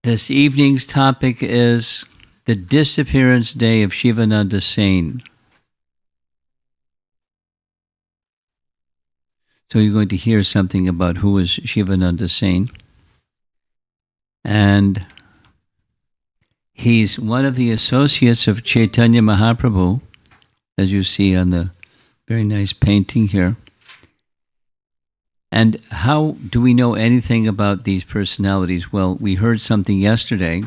This evening's topic is the disappearance day of Sivananda Sena. So you're going to hear something about who is Sivananda Sena. And he's one of the associates of Chaitanya Mahaprabhu, as you see on the very nice painting here. And how do we know anything about these personalities? Well, we heard something yesterday.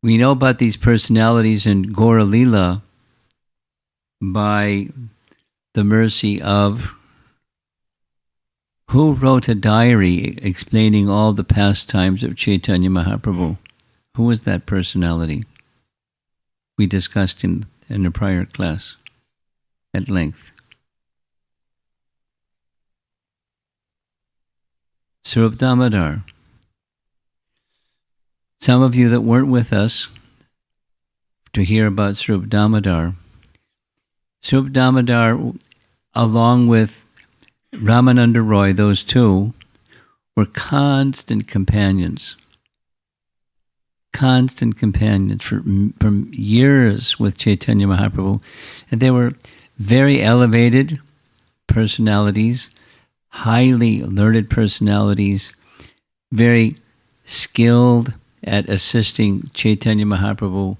We know about these personalities in Gaura Lila by the mercy of who wrote a diary explaining all the pastimes of Chaitanya Mahaprabhu. Who was that personality? We discussed him in a prior class at length. Swarup Damodar. Some of you that weren't with us to hear about Swarup Damodar, along with Ramananda Roy, those two, were constant companions for years with Chaitanya Mahaprabhu. And they were very elevated personalities, highly learned personalities, very skilled at assisting Chaitanya Mahaprabhu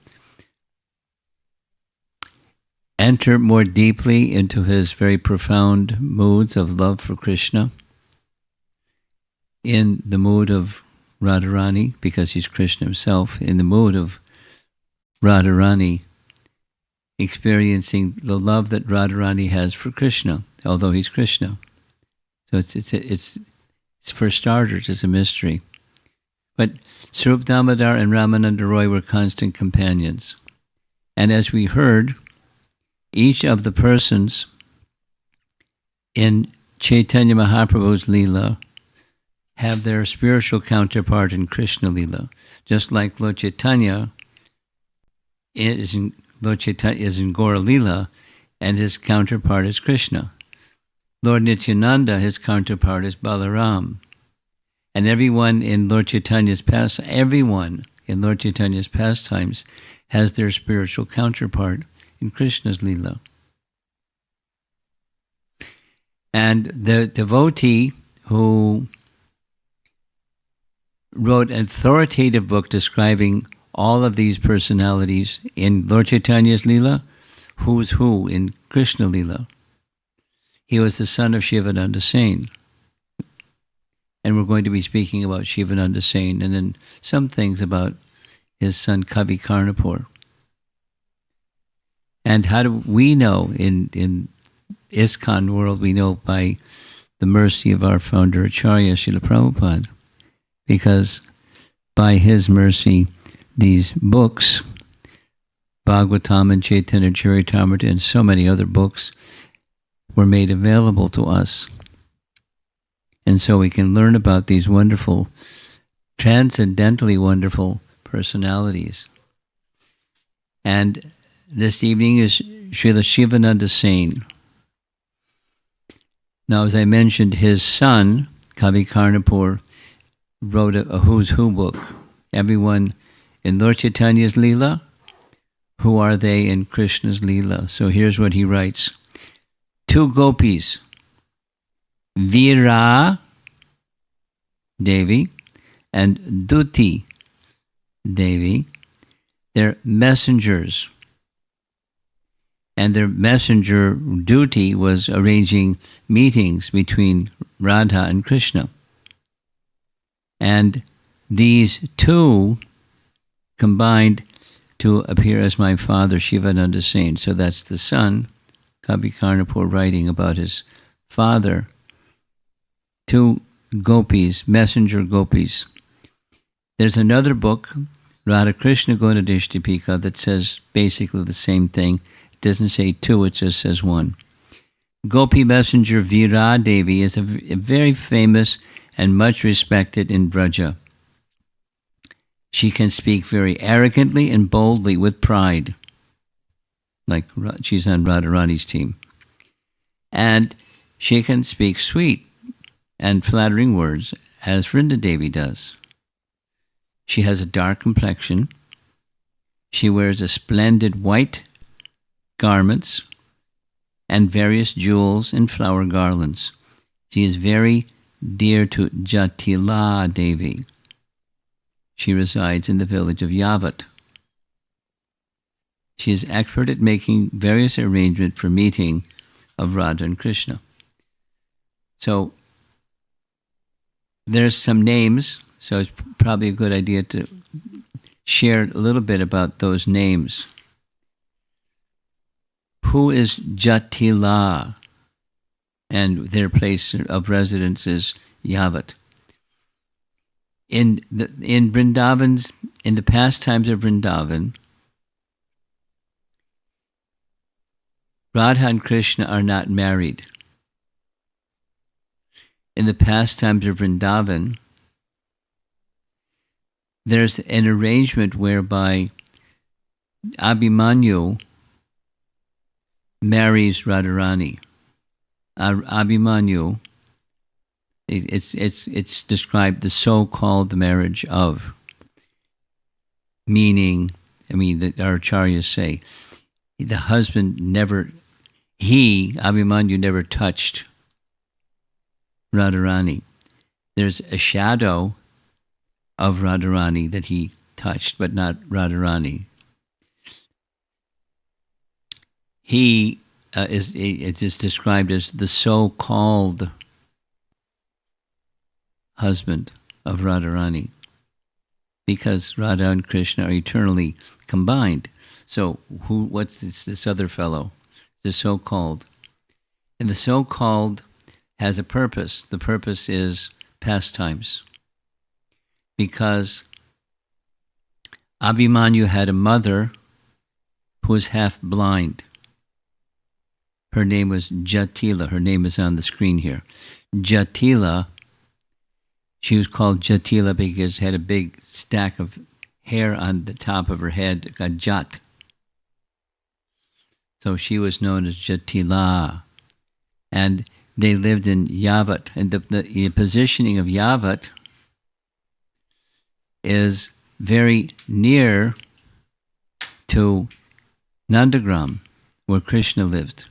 enter more deeply into his very profound moods of love for Krishna, in the mood of Radharani, because he's Krishna himself, in the mood of Radharani, experiencing the love that Radharani has for Krishna, although he's Krishna. So it's for starters, it's a mystery. But Swarup Damodar and Ramananda Roy were constant companions. And as we heard, each of the persons in Chaitanya Mahaprabhu's Leela have their spiritual counterpart in Krishna Leela. Just like Lord Chaitanya is in Gaura Leela, and his counterpart is Krishna. Lord Nityananda, his counterpart is Balaram. And everyone in Lord Chaitanya's pastimes has their spiritual counterpart in Krishna's Leela. And the devotee who wrote an authoritative book describing all of these personalities in Lord Chaitanya's Leela, who's who in Krishna Leela. He was the son of Sivananda Sena. And we're going to be speaking about Sivananda Sena and then some things about his son Kavi Karnapur. And how do we know in ISKCON world? We know by the mercy of our founder Acharya Srila Prabhupada, because by his mercy these books, Bhagavatam and Chaitanya Charitamrita and so many other books, were made available to us. And so we can learn about these wonderful, transcendently wonderful personalities. And this evening is Srila Sivananda Sena. Now, as I mentioned, his son, Kavi Karnapur, wrote a Who's Who book. Everyone in Lord Chaitanya's Leela, who are they in Krishna's Leela? So here's what he writes. Two gopis, Veera Devi and Duti Devi, they're messengers. And their messenger duty was arranging meetings between Radha and Krishna. And these two combined to appear as my father, Sivananda Sena. So that's the son, Kavi Karnapur, writing about his father. Two gopis, messenger gopis. There's another book, Radha Krishna Gunadishtapika, that says basically the same thing. It doesn't say two, it just says one. Gopi messenger Veera Devi is a very famous and much respected in Vraja. She can speak very arrogantly and boldly with pride, like she's on Radharani's team. And she can speak sweet and flattering words, as Vrinda Devi does. She has a dark complexion. She wears a splendid white garments and various jewels and flower garlands. She is very dear to Jatila Devi. She resides in the village of Yavat. She is expert at making various arrangements for meeting of Radha and Krishna. So there's some names, so it's probably a good idea to share a little bit about those names. Who is Jatila? And their place of residence is Yavat. In Vrindavan's, in the pastimes of Vrindavan, Radha and Krishna are not married. In the pastimes of Vrindavan, there's an arrangement whereby Abhimanyu marries Radharani. Abhimanyu, it's described the so-called marriage of, meaning, our acharyas say, the husband never, Abhimanyu never touched Radharani. There's a shadow of Radharani that he touched, but not Radharani. He it is described as the so-called husband of Radharani, because Radha and Krishna are eternally combined. So what's this other fellow? The so-called. And the so-called has a purpose. The purpose is pastimes. Because Abhimanyu had a mother who was half blind. Her name was Jatila. Her name is on the screen here. Jatila, she was called Jatila because she had a big stack of hair on the top of her head, a jat. So she was known as Jatila. And they lived in Yavat. And the positioning of Yavat is very near to Nandagram, where Krishna lived.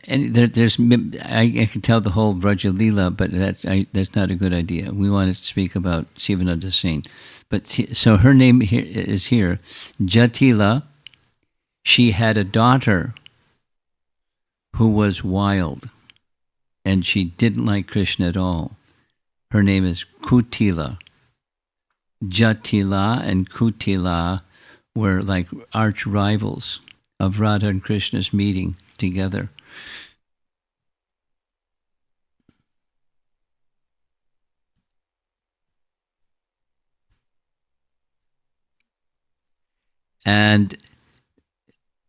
And there's, I can tell the whole Vraja Leela, but that's not a good idea. We want to speak about Sivananda Sena. But so her name here is here, Jatila. She had a daughter who was wild, and she didn't like Krishna at all. Her name is Kutila. Jatila and Kutila were like arch rivals of Radha and Krishna's meeting together. And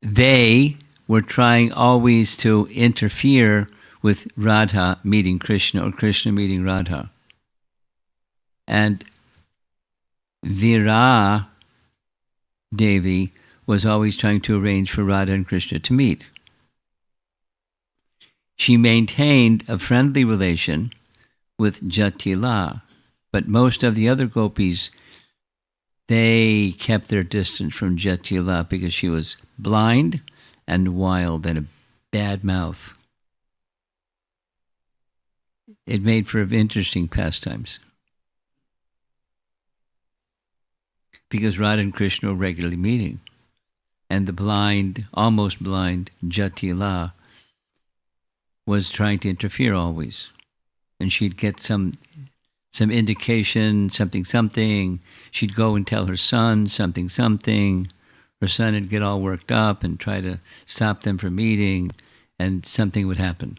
they were trying always to interfere with Radha meeting Krishna or Krishna meeting Radha. And Vira Devi was always trying to arrange for Radha and Krishna to meet. She maintained a friendly relation with Jatila, but most of the other gopis, they kept their distance from Jatila because she was blind and wild and a bad mouth. It made for interesting pastimes. Because Radha and Krishna were regularly meeting. And the blind, almost blind Jatila was trying to interfere always. And she'd get some indication, something. She'd go and tell her son something. Her son would get all worked up and try to stop them from meeting, and something would happen.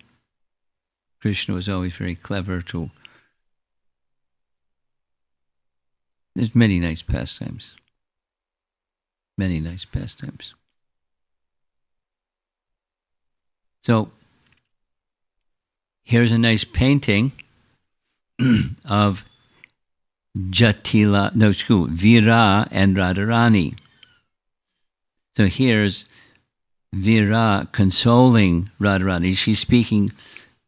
Krishna was always very clever to... There's many nice pastimes. Many nice pastimes. So, here's a nice painting of Vira and Radharani. So here's Vira consoling Radharani. She's speaking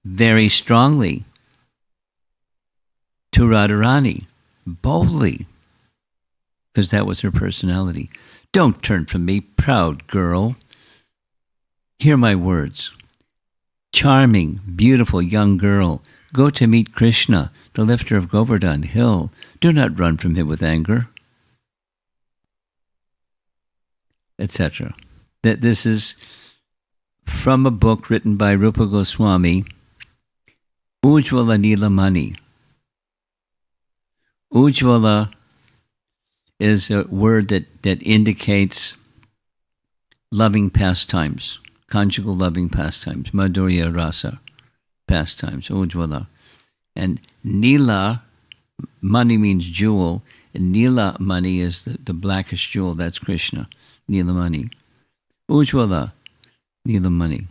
very strongly to Radharani, boldly, because that was her personality. Don't turn from me, proud girl. Hear my words. Charming, beautiful young girl, go to meet Krishna, the lifter of Govardhan hill. Do not run from him with anger, etc. That this is from a book written by Rupa Goswami, Ujjwala Nilamani. Ujjwala is a word that indicates loving pastimes, conjugal loving pastimes, Madhurya Rasa pastimes, Ujjwala. And Nila, money means jewel, and Nila money is the blackish jewel, that's Krishna, Nila money. Ujjwala, Nila money.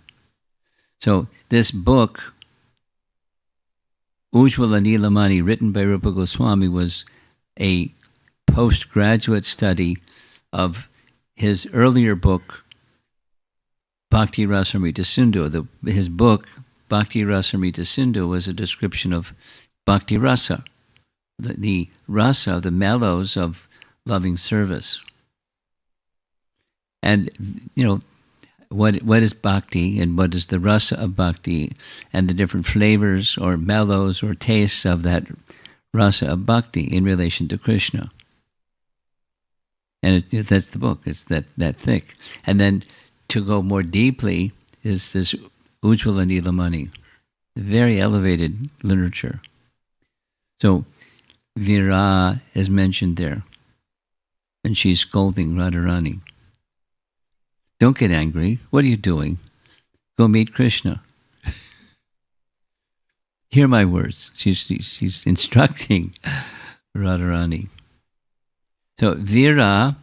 So this book, Ujjwala Nilamani, written by Rupa Goswami, was a postgraduate study of his earlier book, Bhakti Rasamrita Sindhu. His book, Bhakti Rasamrita Sindhu, was a description of Bhakti Rasa, the rasa, the mellows of loving service. And, what is bhakti and what is the rasa of bhakti, and the different flavors or mellows or tastes of that rasa of bhakti in relation to Krishna. And that's the book. It's that thick. And then to go more deeply is this Ujjwala Nilamani, very elevated literature. So Vira is mentioned there, and she's scolding Radharani. Don't get angry. What are you doing? Go meet Krishna. Hear my words. She's instructing Radharani. So Vira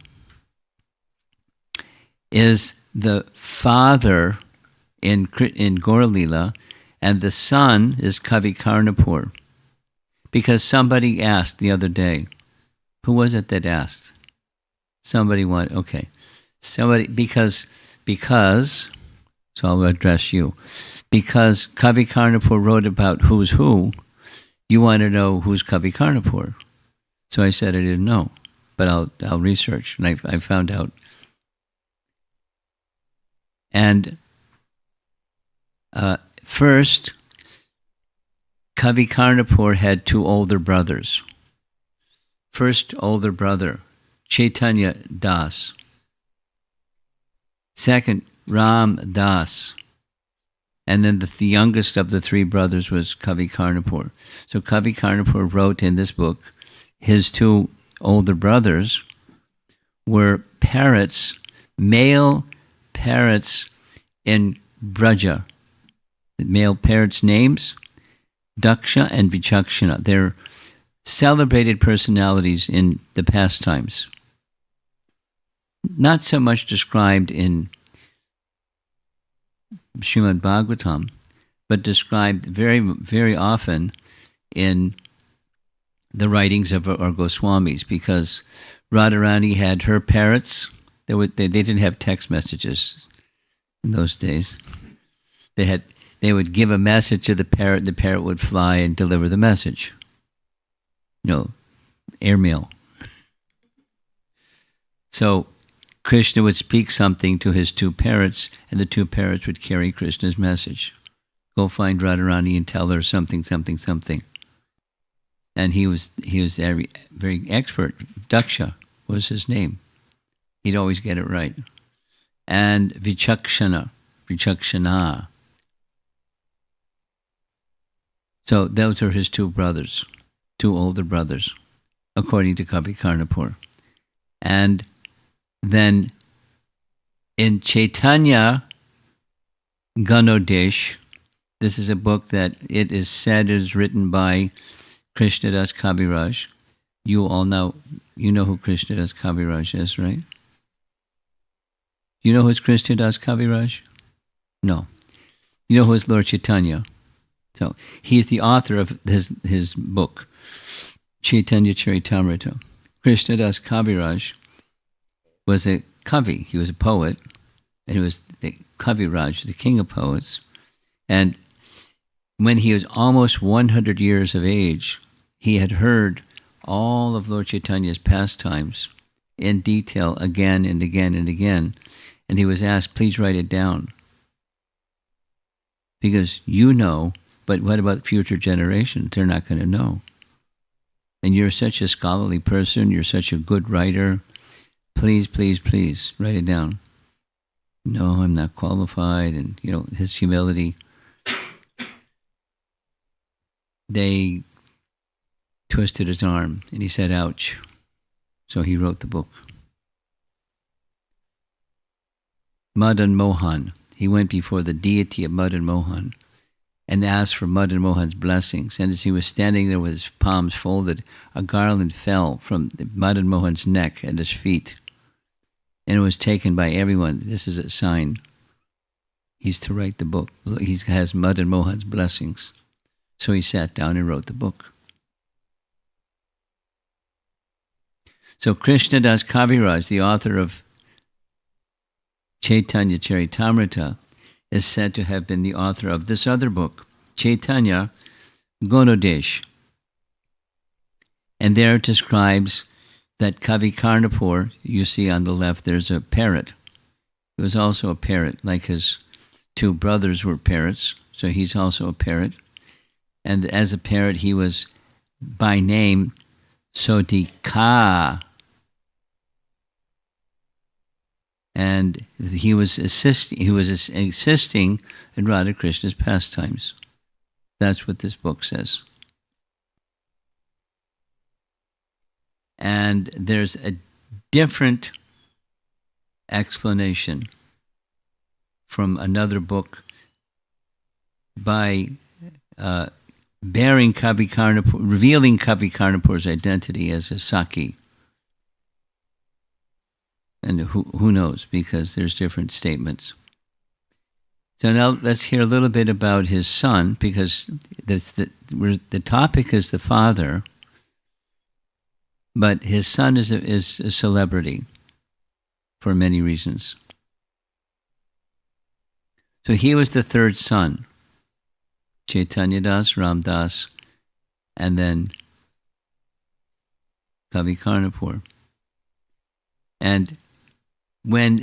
is the father in Gaur Lila, and the son is Kavi Karnapur. Because somebody asked the other day, who was it that asked? Somebody, because, so I'll address you. Because Kavi Karnapur wrote about who's who, you want to know who's Kavi Karnapur. So I said I didn't know, but I'll research, and I found out. And first, Kavi Karnapur had two older brothers. First older brother, Chaitanya Das. Second, Ram Das. And then the youngest of the three brothers was Kavi Karnapur. So Kavi Karnapur wrote in this book, his two older brothers were parrots, male parrots in Braja. The male parrots' names, Daksha and Vichakshana. They're celebrated personalities in the pastimes. Not so much described in Srimad Bhagavatam, but described very, very often in the writings of our Goswamis, because Radharani had her parrots. They didn't have text messages in those days. They would give a message to the parrot would fly and deliver the message. Airmail. So Krishna would speak something to his two parrots, and the two parrots would carry Krishna's message. Go find Radharani and tell her something, something, something. And he was very, very expert. Daksha was his name. He'd always get it right. And Vichakshana. So those are his two brothers, two older brothers, according to Kavi Karnapur. And then in Chaitanya Ganodesh, this is a book that it is said is written by Krishnadas Kaviraj. You all know, who Krishnadas Kaviraj is, right? You know who's Krishnadas Kaviraj? No. You know who is Lord Chaitanya? So he's the author of his book, Chaitanya Charitamrita. Krishnadas Kaviraj was a Kavi. He was a poet, and he was the Kaviraj, the king of poets. And when he was almost 100 years of age, he had heard all of Lord Chaitanya's pastimes in detail again and again and again. And he was asked, please write it down. Because you know, but what about future generations? They're not going to know. And you're such a scholarly person, you're such a good writer. Please, please, please, write it down. No, I'm not qualified. And, his humility. They twisted his arm, and he said, ouch. So he wrote the book. Madan Mohan. He went before the deity of Madan Mohan and asked for Madan Mohan's blessings. And as he was standing there with his palms folded, a garland fell from Madan Mohan's neck at his feet. And it was taken by everyone. This is a sign. He's to write the book. He has Madan Mohan's blessings. So he sat down and wrote the book. So Krishnadas Kaviraj, the author of Chaitanya Charitamrita, is said to have been the author of this other book, Chaitanya Gunodesh. And there it describes that Kavi Karnapur, you see on the left, there's a parrot. He was also a parrot, like his two brothers were parrots, so he's also a parrot. And as a parrot, he was by name Sodika. And he was assisting in Radha Krishna's pastimes. That's what this book says. And there's a different explanation from another book by revealing Kavi Karnapur's identity as a Saki. And who knows, because there's different statements. So now let's hear a little bit about his son, because the topic is the father, but his son is a celebrity for many reasons. So he was the third son, Chaitanya Das, Ram Das, and then Kavi Karnapur. And when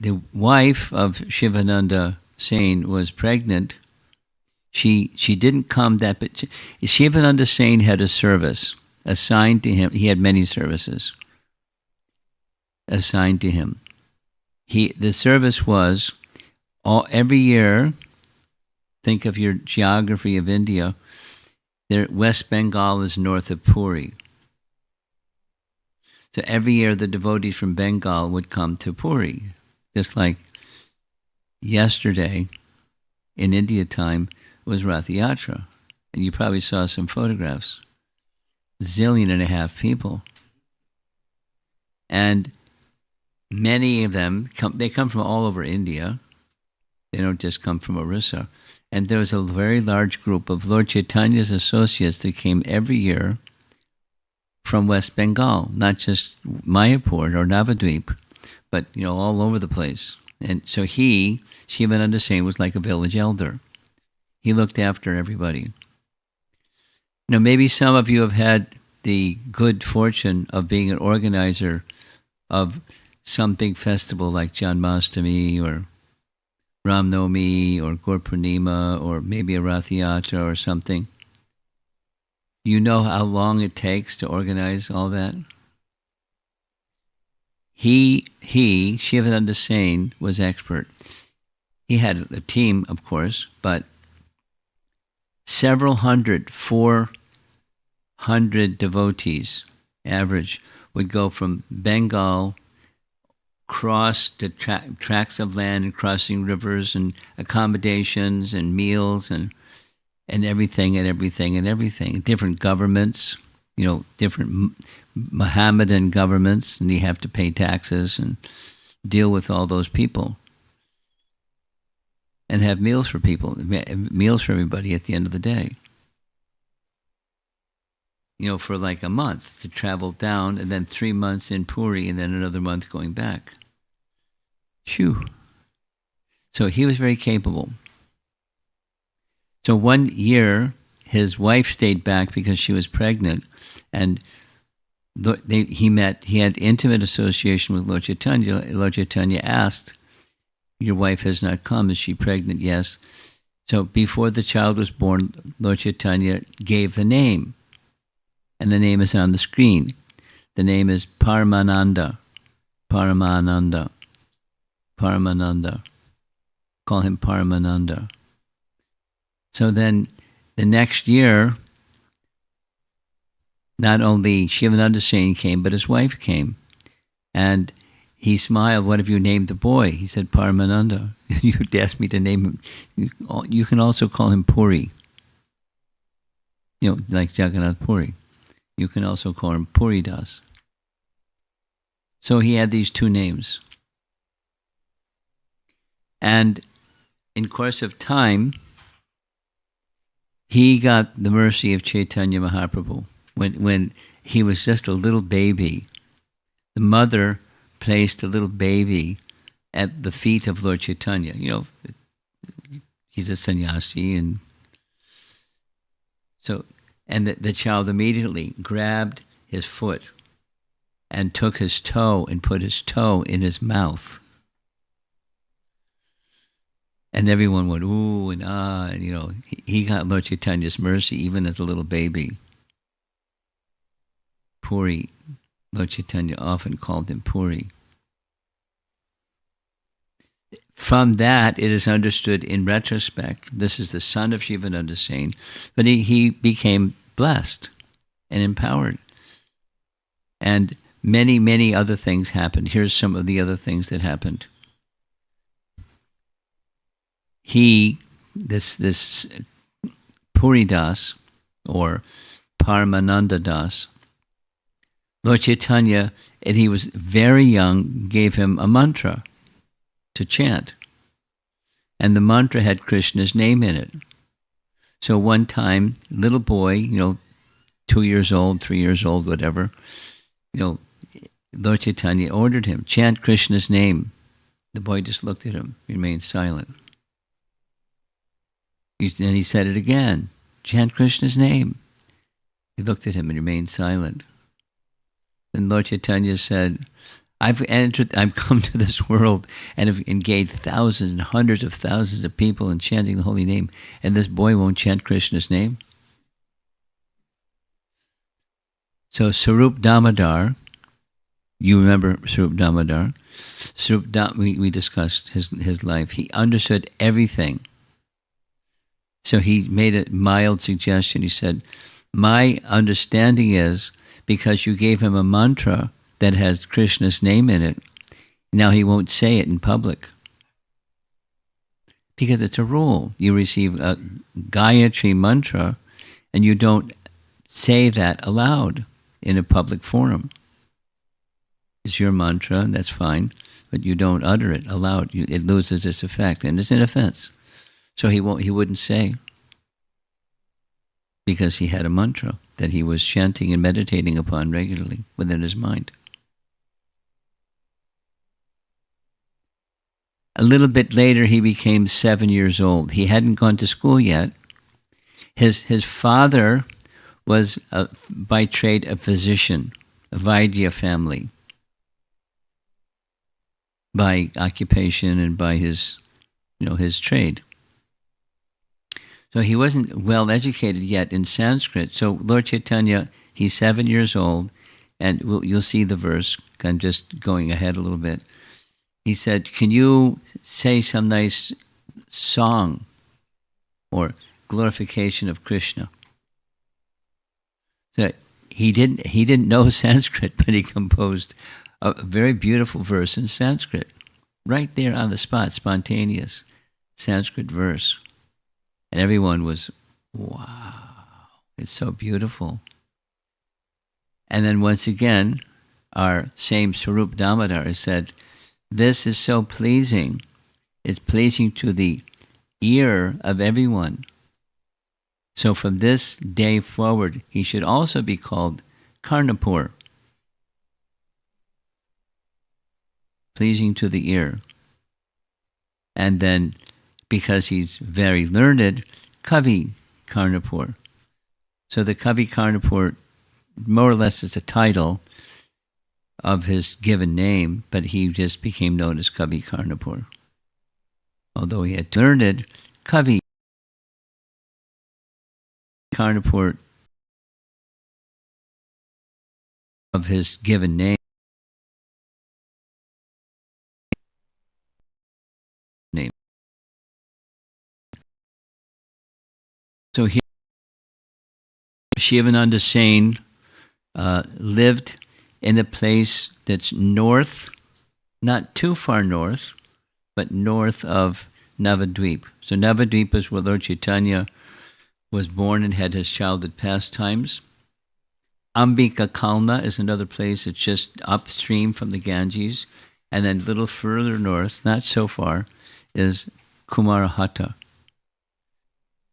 the wife of Sivananda Sena was pregnant, she didn't come but Sivananda Sena had a service assigned to him. He had many services assigned to him. The service was every year. Think of your geography of India. West Bengal is north of Puri. So every year the devotees from Bengal would come to Puri. Just like yesterday in India time was Rath Yatra. And you probably saw some photographs. 1.5 million people. And many of them, they come from all over India. They don't just come from Orissa. And there was a very large group of Lord Chaitanya's associates that came every year from West Bengal, not just Mayapur or Navadvip, but all over the place. And so Sivananda Sena, was like a village elder. He looked after everybody. Maybe some of you have had the good fortune of being an organizer of some big festival like Janmashtami or Ram Navami or Gaur Purnima or maybe a Rath Yatra or something. You know how long it takes to organize all that? Sivananda Sena, was expert. He had a team, of course, but several hundred, 400 devotees, average, would go from Bengal, cross the tracts of land and crossing rivers and accommodations and meals and everything. Different governments, different Mohammedan governments, and you have to pay taxes and deal with all those people. And have meals for people, meals for everybody at the end of the day. For like a month to travel down, and then 3 months in Puri, and then another month going back. Phew. So he was very capable. So one year, his wife stayed back because she was pregnant, and he had intimate association with Lord Chaitanya. Lord Chaitanya asked, "Your wife has not come. Is she pregnant?" Yes. So before the child was born, Lord Chaitanya gave the name, and the name is on the screen. The name is Paramananda. Paramananda. Paramananda. Call him Paramananda. So then the next year, not only Sivananda Sena came, but his wife came. And he smiled. "What have you named the boy?" He said, "Paramananda." You'd ask me to name him. You can also call him Puri. Like Jagannath Puri. You can also call him Puri Das. So he had these two names. And in course of time, he got the mercy of Chaitanya Mahaprabhu. When he was just a little baby, the mother placed a little baby at the feet of Lord Chaitanya. He's a sannyasi, and the child immediately grabbed his foot and took his toe and put his toe in his mouth. And everyone went, ooh and ah, and he got Lord Chaitanya's mercy even as a little baby. Puri, Lord Chaitanya often called him Puri. From that, it is understood in retrospect, this is the son of Sivananda Sena, but he became blessed and empowered. And many, many other things happened. Here's some of the other things that happened. This Puri Das, or Paramananda Das, Lord Chaitanya, and he was very young, gave him a mantra to chant. And the mantra had Krishna's name in it. So one time, little boy, 2 years old, 3 years old, whatever, Lord Chaitanya ordered him, chant Krishna's name. The boy just looked at him, remained silent. Then he said it again, chant Krishna's name. He looked at him and remained silent. Then Lord Chaitanya said, I've come to this world and have engaged thousands and hundreds of thousands of people in chanting the holy name, and this boy won't chant Krishna's name? So Sarup Damodar, you remember Sarup Damodar? We discussed his life. He understood everything. So he made a mild suggestion. He said, my understanding is because you gave him a mantra that has Krishna's name in it, now he won't say it in public. Because it's a rule. You receive a Gayatri mantra and you don't say that aloud in a public forum. It's your mantra, and that's fine, but you don't utter it aloud. It loses its effect, and it's an offense. So he wouldn't say, because he had a mantra that he was chanting and meditating upon regularly within his mind. A little bit later, he became 7 years old. He hadn't gone to school yet. His father was by trade a physician, a Vaidya family, by occupation and by his trade. So he wasn't well educated yet in Sanskrit. So Lord Chaitanya, he's 7 years old, and you'll see the verse. I'm just going ahead a little bit. He said, can you say some nice song or glorification of Krishna? So he didn't know Sanskrit, but he composed a very beautiful verse in Sanskrit, right there on the spot, spontaneous Sanskrit verse. And everyone was, wow, it's so beautiful. And then once again, our same Sarup Damodar said, this is so pleasing. It's pleasing to the ear of everyone. So from this day forward, he should also be called Karnapur, pleasing to the ear. And then, because he's very learned, Kavi Karnapur, So the Kavi Karnapur more or less is a title of his given name, but he just became known as Kavi Karnapur. Although he had learned Kavi Karnapur of his given name. So here, Sivananda Sena lived in a place that's north, not too far north, but north of Navadvip. So Navadvip is where Lord Chaitanya was born and had his childhood pastimes. Ambika Kalna is another place that's just upstream from the Ganges. And then a little further north, not so far, is Kumarahata.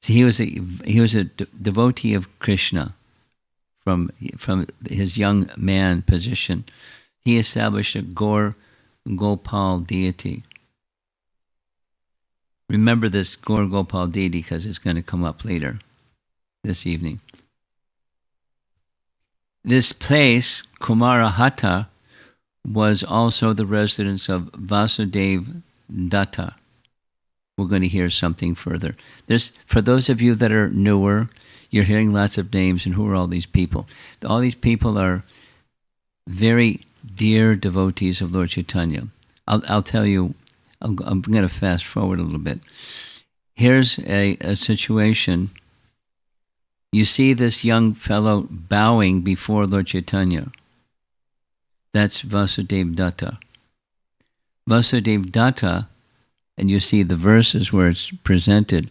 So he was a devotee of Krishna from his young man position. He established a Gopal deity. Remember this Gopal deity because it's going to come up later this evening. This place, Kumarahata, was also the residence of Vasudeva Datta. We're going to hear something further. For those of you that are newer, you're hearing lots of names, and who are all these people? All these people are very dear devotees of Lord Chaitanya. I'll tell you, I'm going to fast forward a little bit. Here's a situation. You see this young fellow bowing before Lord Chaitanya. That's Vasudeva Datta. Vasudeva Datta, and you see the verses where it's presented,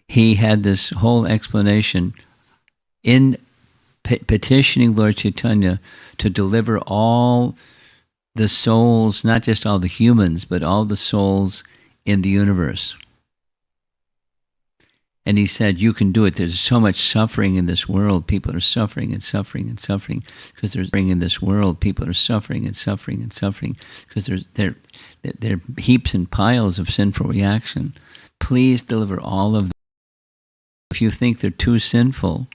he had this whole explanation in petitioning Lord Chaitanya to deliver all the souls, not just all the humans, but all the souls in the universe. And he said, you can do it. There's so much suffering in this world. People are suffering and suffering and suffering because there's suffering in this world. People are suffering and suffering and suffering because there are heaps and piles of sinful reaction. Please deliver all of them. If you think they're too sinful,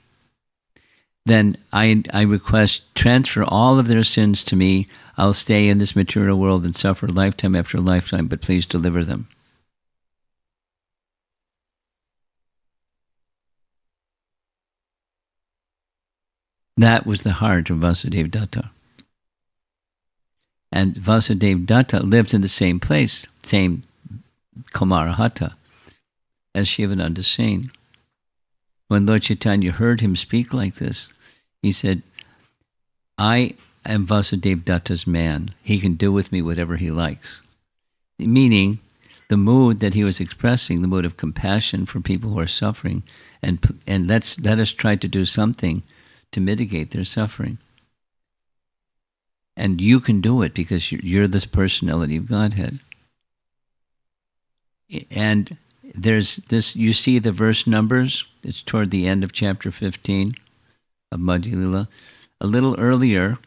then I request transfer all of their sins to me. I'll stay in this material world and suffer lifetime after lifetime, but please deliver them. That was the heart of Vasudeva Datta. And Vasudeva Datta lived in the same place, same Kumarahata, as Sivananda Sena. When Lord Chaitanya heard him speak like this, he said, I am Vasudeva Datta's man. He can do with me whatever he likes. Meaning, the mood that he was expressing, the mood of compassion for people who are suffering, and let us try to do something to mitigate their suffering. And you can do it because you're the personality of Godhead. And there's this, you see the verse numbers, it's toward the end of chapter 15 of Madhya Lila. A little earlier,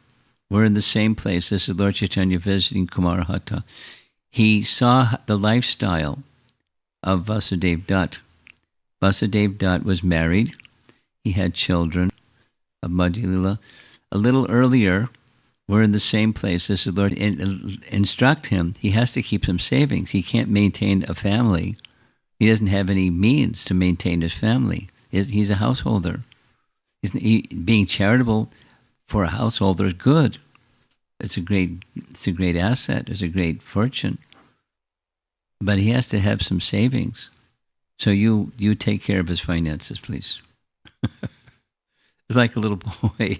we're in the same place. This is Lord Chaitanya visiting Kumarahata. He saw the lifestyle of Vasudeva Datta. Vasudeva Datta was married. He had children of Madhya Lila. A little earlier, we're in the same place. This is Lord, instruct him. He has to keep some savings. He can't maintain a family. He doesn't have any means to maintain his family. He's a householder. Being charitable for a householder is good. It's a great asset. It's a great fortune. But he has to have some savings. So you take care of his finances, please. It's like a little boy,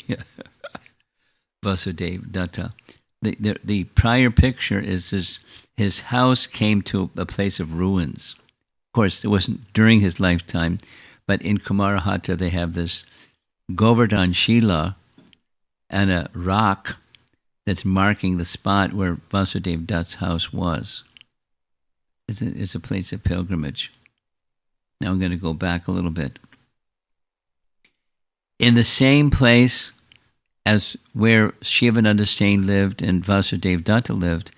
Vasudeva Datta. The prior picture is his house came to a place of ruins. Of course, it wasn't during his lifetime, but in Kumarahata they have this Govardhan Shila and a rock that's marking the spot where Vasudeva Datta's house was. It's a place of pilgrimage. Now I'm going to go back a little bit. In the same place as where Sivananda Sena lived and Vasudeva Datta lived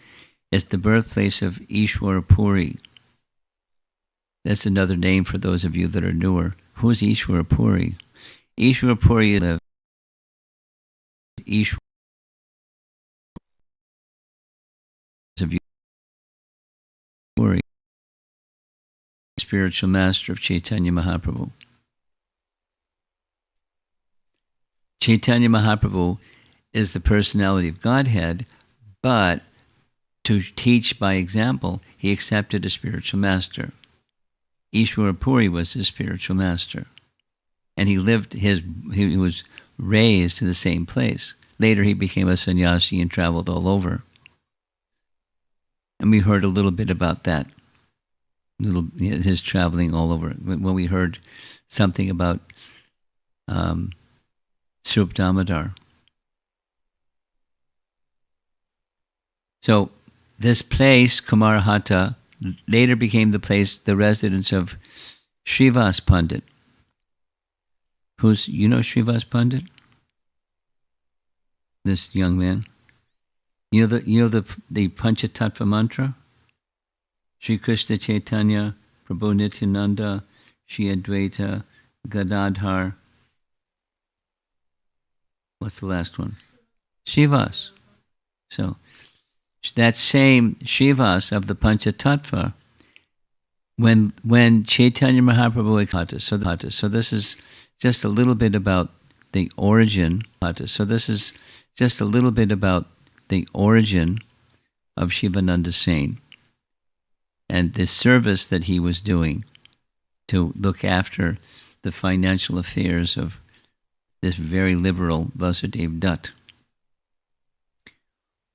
is the birthplace of Ishwara Puri. That's another name for those of you that are newer. Who's Ishwara Puri? Ishwar Puri lived. Ishwar of Puri, spiritual master of Chaitanya Mahaprabhu. Chaitanya Mahaprabhu is the personality of Godhead, but to teach by example, he accepted a spiritual master. Ishwar Puri was his spiritual master. And he was raised in the same place. Later he became a sannyasi and traveled all over. And we heard a little bit about that, his traveling all over. When we heard something about Srup Damodar. So this place, Kumarahata, later became the residence of Srivas Pandit. You know Srivas Pandit? This young man. You know the Panchatattva mantra? Sri Krishna Chaitanya, Prabhu Nityananda, Shri Advaita, Gadadhar. What's the last one? Srivas. So that same Srivas of the Panchatattva, when Chaitanya Mahaprabhu, so this is just a little bit about the origin. So this is just a little bit about the origin of Sivananda Sena and the service that he was doing to look after the financial affairs of this very liberal Vasudev Dutt.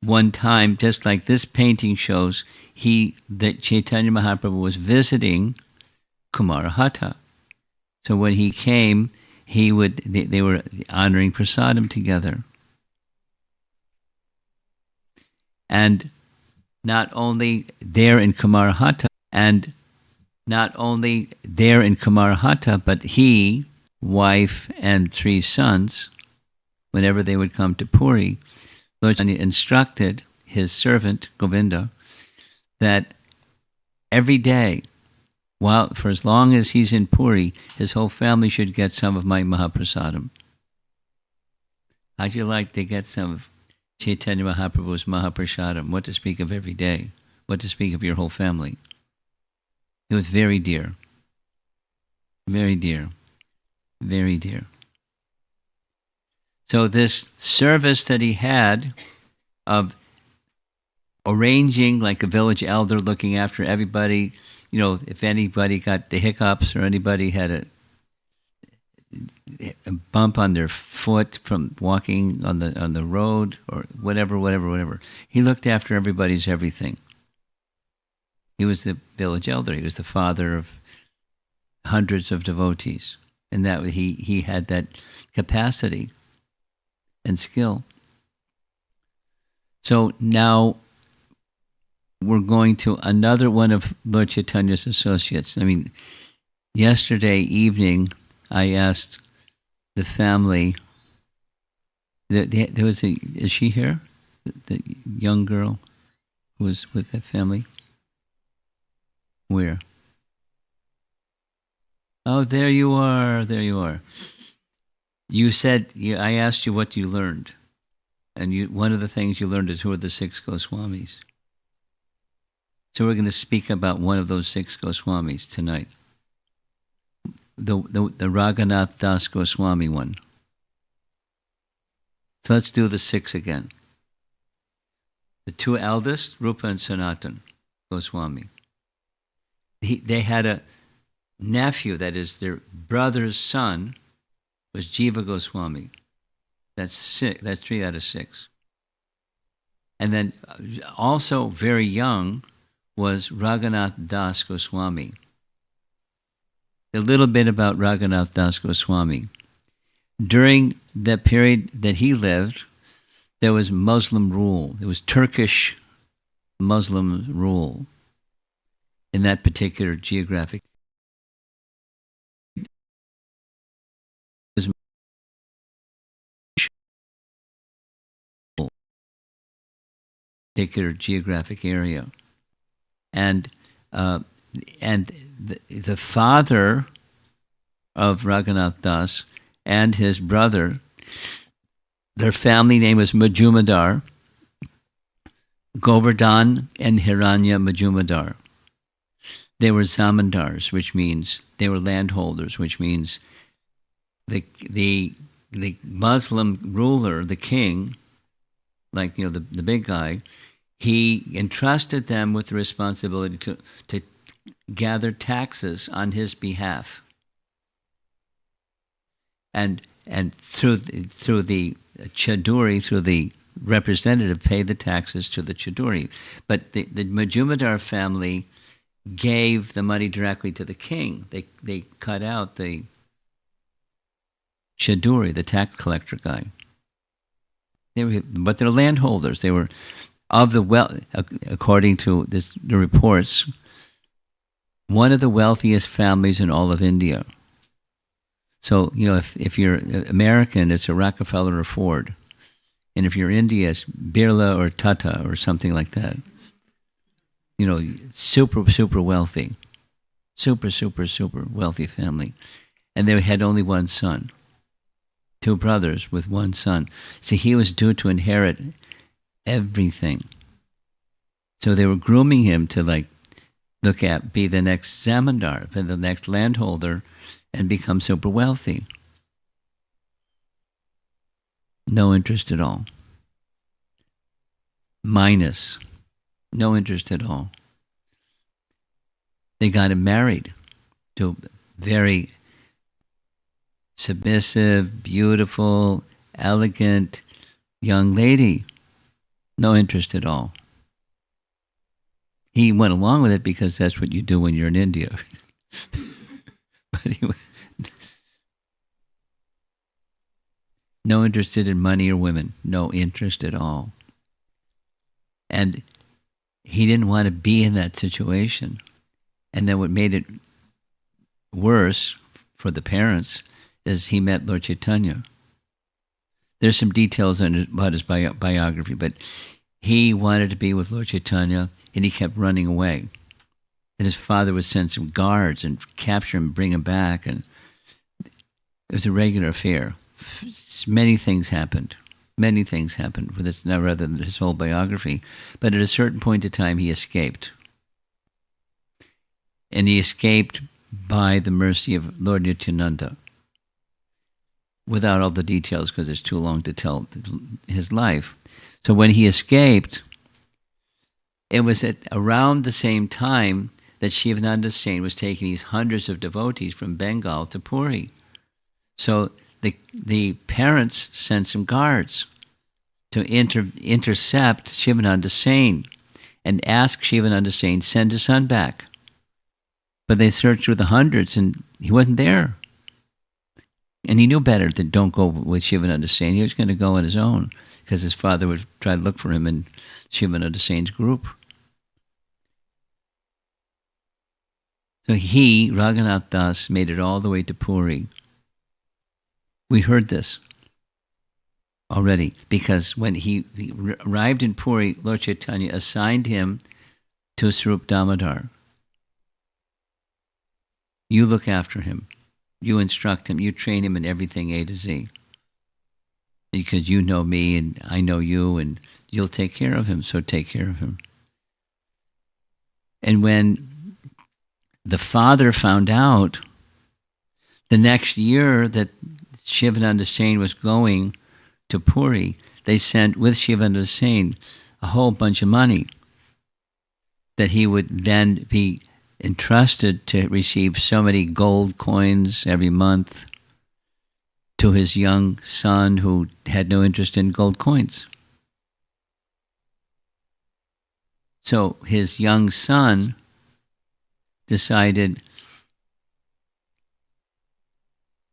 One time, just like this painting shows, that Chaitanya Mahaprabhu was visiting Kumarahata. So when he came, they were honoring prasadam together. And not only there in Kumarahata, but he, wife, and 3 sons, whenever they would come to Puri, Lord Chaitanya instructed his servant, Govinda, that every day, for as long as he's in Puri, his whole family should get some of my Mahaprasadam. How'd you like to get some of Chaitanya Mahaprabhu's Mahaprasadam? What to speak of every day? What to speak of your whole family? It was very dear. Very dear. Very dear. So this service that he had of arranging like a village elder, looking after everybody, if anybody got the hiccups or anybody had a bump on their foot from walking on the road or whatever. He looked after everybody's everything. He was the village elder. He was the father of hundreds of devotees. And that he had that capacity and skill. So now we're going to another one of Lord Chaitanya's associates. Yesterday evening, I asked the family, there was is she here? The young girl who was with the family? Where? Oh, there you are. You said, I asked you what you learned. And one of the things you learned is who are the 6 Goswamis. So we're going to speak about one of those 6 Goswamis tonight. The Raghunath Das Goswami one. So let's do the 6 again. The 2 eldest, Rupa and Sanatan Goswami. They had a nephew, that is their brother's son, was Jiva Goswami. That's 6. That's 3 out of 6. And then also very young was Raghunath Das Goswami. A little bit about Raghunath Das Goswami. During the period that he lived, there was Muslim rule. There was Turkish Muslim rule in that particular geographic. Particular geographic area, and the father of Raghunath Das and his brother. Their family name was Majumdar, Govardhan and Hiranya Majumdar. They were zamindars, which means they were landholders, which means the Muslim ruler, the king, like the big guy, he entrusted them with the responsibility to gather taxes on his behalf, and through the Chaduri, through the representative, pay the taxes to the Chaduri. But the Majumdar family gave the money directly to the king. They cut out the Chaduri, the tax collector guy. But they're landholders. They were of the according to the reports, one of the wealthiest families in all of India. So, if you're American, it's a Rockefeller or Ford. And if you're India, it's Birla or Tata or something like that. Super, super wealthy. Super, super, super wealthy family. And they had only one son. Two brothers with one son. So he was due to inherit everything. So they were grooming him to be the next zamindar, be the next landholder, and become super wealthy. No interest at all. Minus. No interest at all. They got him married to a very submissive, beautiful, elegant young lady. No interest at all. He went along with it because that's what you do when you're in India. But no interested in money or women. No interest at all. And he didn't want to be in that situation. And then what made it worse for the parents is he met Lord Chaitanya. There's some details about his biography, but he wanted to be with Lord Chaitanya, and he kept running away. And his father would send some guards and capture him, bring him back, and it was a regular affair. Many things happened. Many things happened with this, now rather than his whole biography. But at a certain point in time, he escaped. And he escaped by the mercy of Lord Nityananda. Without all the details, because it's too long to tell his life. So when he escaped, it was at around the same time that Sivananda Sena was taking these hundreds of devotees from Bengal to Puri. So the parents sent some guards to intercept Sivananda Sena and ask Sivananda Sena, send his son back. But they searched through the hundreds and he wasn't there. And he knew better than don't go with Sivananda Sena. He was going to go on his own because his father would try to look for him in Sivananda Sena's group. So he, Raghunath Das, made it all the way to Puri. We heard this already because when he arrived in Puri, Lord Chaitanya assigned him to Swarup Damodar. You look after him. You instruct him. You train him in everything A to Z. Because you know me and I know you and you'll take care of him, so take care of him. And when the father found out the next year that Sivananda Sena was going to Puri, they sent with Sivananda Sena a whole bunch of money that he would then be entrusted to receive so many gold coins every month to his young son who had no interest in gold coins. So his young son decided,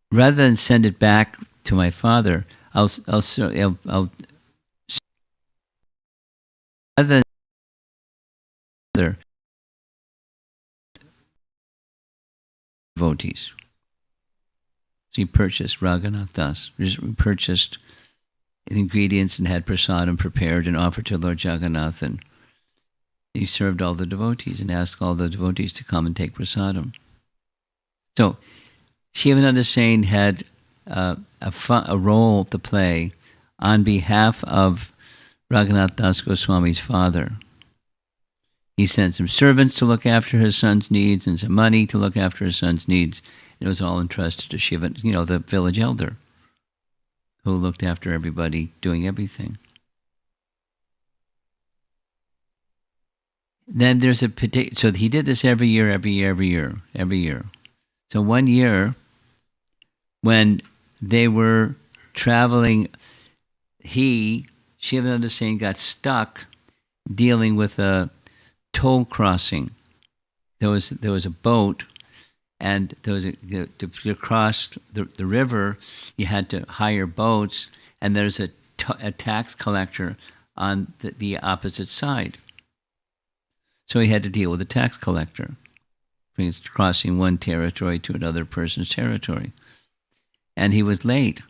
rather than send it back to my father, I'll rather than devotees. So he purchased Raghunath Das, purchased the ingredients and had prasadam prepared and offered to Lord Jagannath, and he served all the devotees and asked all the devotees to come and take prasadam. So Sivananda Sena had a role to play on behalf of Raghunath Das Goswami's father. He sent some servants to look after his son's needs and some money to look after his son's needs. It was all entrusted to Shiva, the village elder, who looked after everybody, doing everything. Then there's so he did this every year. So one year, when they were traveling, Sivananda Sena, got stuck dealing with a toll crossing. There was a boat, and to cross the river, you had to hire boats, and there's a tax collector on the opposite side. So he had to deal with a tax collector. He's crossing one territory to another person's territory. And he was late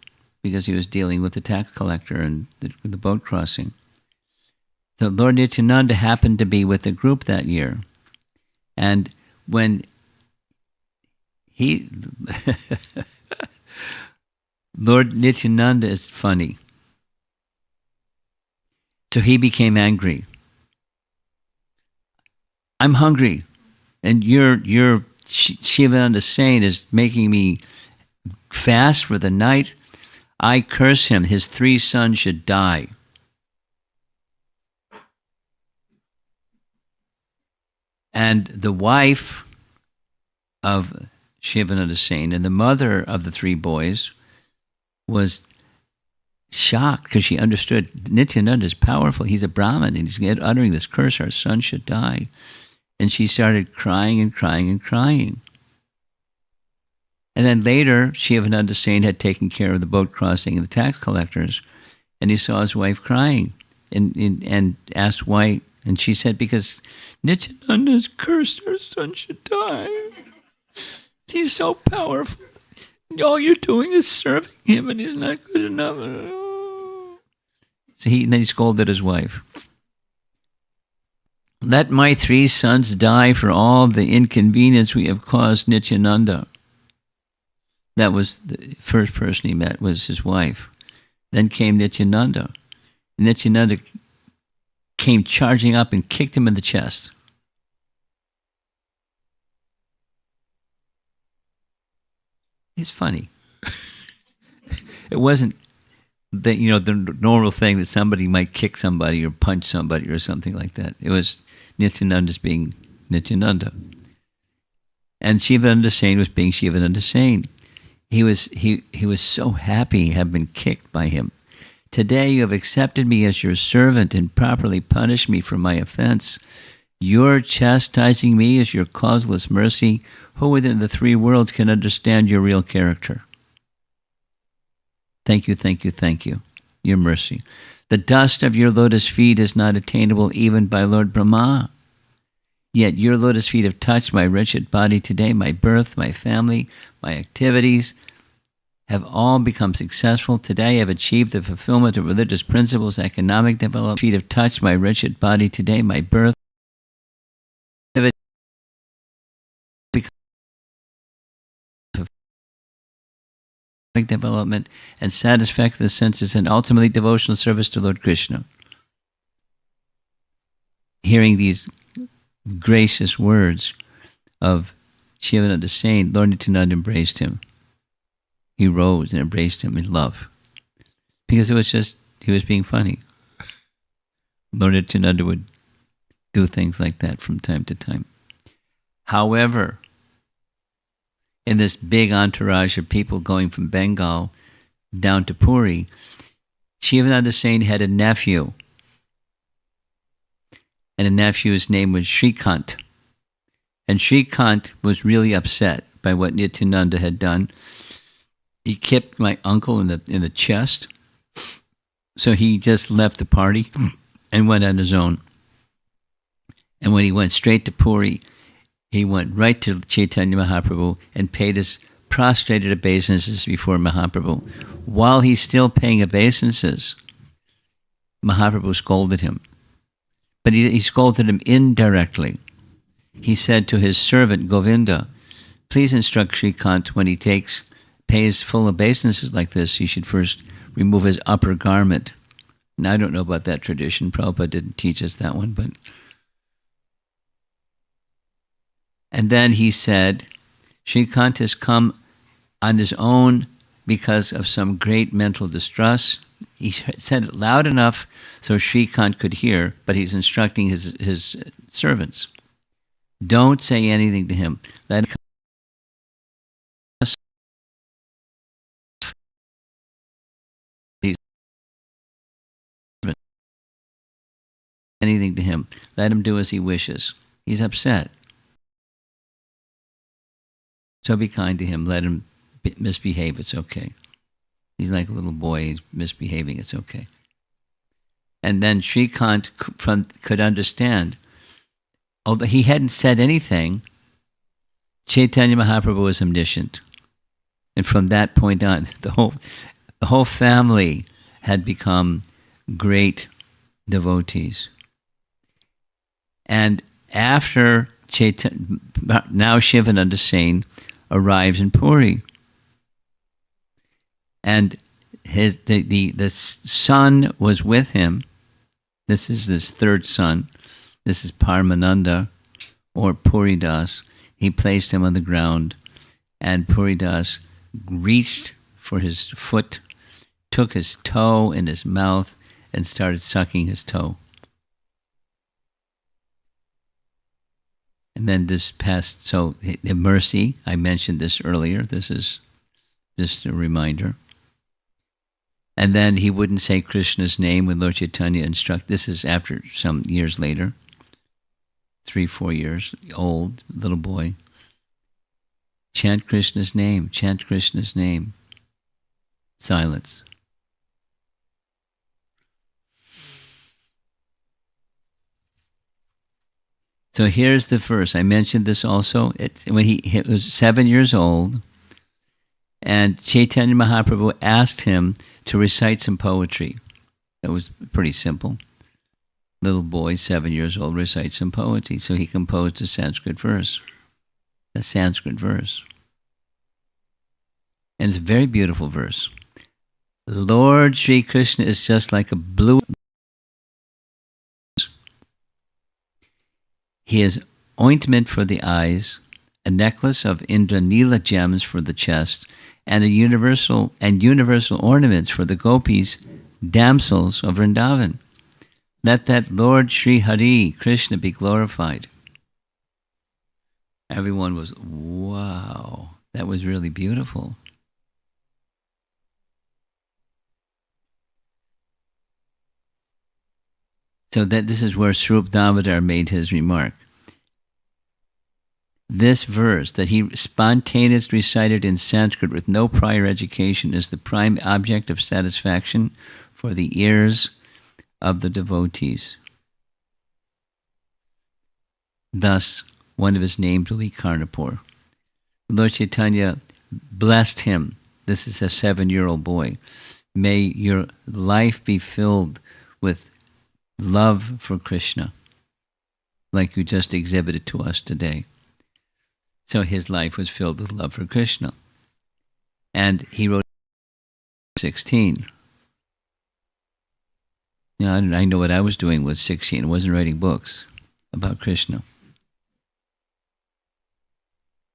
because he was dealing with the tax collector and the boat crossing. So Lord Nityananda happened to be with the group that year. And when Lord Nityananda is funny. So he became angry. I'm hungry, and your Sivananda Sena is making me fast for the night. I curse him. His 3 sons should die. And the wife of Sivananda Sena and the mother of the 3 boys was shocked because she understood Nityananda is powerful. He's a Brahmin, and he's uttering this curse, our son should die. And she started crying and crying and crying. And then later, Sivananda Sena had taken care of the boat crossing and the tax collectors, and he saw his wife crying and asked why. And she said, because Nityananda has cursed our son should die. He's so powerful. All you're doing is serving him, and he's not good enough. So then he scolded his wife. Let my 3 sons die for all the inconvenience we have caused Nityananda. That was the first person he met, was his wife. Then came Nityananda. Nityananda came charging up and kicked him in the chest. It's funny. It wasn't the normal thing that somebody might kick somebody or punch somebody or something like that. It was Nityananda's being Nityananda. And Sivananda Sena was being Sivananda Sena. He was so happy to have been kicked by him. Today you have accepted me as your servant and properly punished me for my offense. Your chastising me is your causeless mercy. Who within the 3 worlds can understand your real character? Thank you, thank you, thank you. Your mercy. The dust of your lotus feet is not attainable even by Lord Brahma. Yet your lotus feet have touched my wretched body today. My birth, my family, my activities have all become successful. Today I have achieved the fulfillment of religious principles, economic development. Feet have touched my wretched body today. My birth, development, and satisfaction of the senses, and ultimately devotional service to Lord Krishna. Hearing these gracious words of Sivananda Sena, Lord Nityananda embraced him. He rose and embraced him in love. Because it was just, he was being funny. Lord Nityananda would do things like that from time to time. However, in this big entourage of people going from Bengal down to Puri, Sivananda Sena had a nephew. And the nephew's name was Shrikant. And Shrikant was really upset by what Nityananda had done. He kicked my uncle in the chest. So he just left the party and went on his own. And when he went straight to Puri, he went right to Chaitanya Mahaprabhu and paid his prostrated obeisances before Mahaprabhu. While he's still paying obeisances, Mahaprabhu scolded him. But he scolded him indirectly. He said to his servant Govinda, please instruct Shrikant when he takes pays full obeisances like this, he should first remove his upper garment. Now, I don't know about that tradition. Prabhupada didn't teach us that one, but... And then he said, Shrikant has come on his own because of some great mental distress. He said it loud enough so Shrikant could hear, but he's instructing his servants. Don't say anything to him. Let him anything to him. Let him do as he wishes. He's upset. So be kind to him. Let him misbehave. It's okay. He's like a little boy. He's misbehaving. It's okay. And then Shrikant could understand. Although he hadn't said anything, Chaitanya Mahaprabhu was omniscient. And from that point on, the whole family had become great devotees. And after now Sivananda Sena arrives in Puri. And the son was with him. This is his third son. This is Paramananda or Puridas. He placed him on the ground, and Puridas reached for his foot, took his toe in his mouth, and started sucking his toe. And then this passed, so the mercy, I mentioned this earlier, this is just a reminder. And then he wouldn't say Krishna's name when Lord Chaitanya instructed. This is after some years later, 3-4 years old, little boy. Chant Krishna's name, chant Krishna's name. Silence. So here's the verse. I mentioned this also. When he was 7 years old, and Chaitanya Mahaprabhu asked him to recite some poetry. That was pretty simple. Little boy, 7 years old, recite some poetry. So he composed a Sanskrit verse. And it's a very beautiful verse. Lord Sri Krishna is just like a blue... He is ointment for the eyes, a necklace of Indranila gems for the chest, and universal ornaments for the gopis, damsels of Vrindavan. Let that Lord Sri Hari Krishna be glorified. Everyone was, wow, that was really beautiful. So that this is where Swarup Damodar made his remark. This verse that he spontaneously recited in Sanskrit with no prior education is the prime object of satisfaction for the ears of the devotees. Thus, one of his names will be Karnapur. Lord Chaitanya blessed him. This is a 7-year-old boy. May your life be filled with love for Krishna, like you just exhibited to us today. So his life was filled with love for Krishna. And he wrote 16. You know, I know what I was doing with 16. I wasn't writing books about Krishna.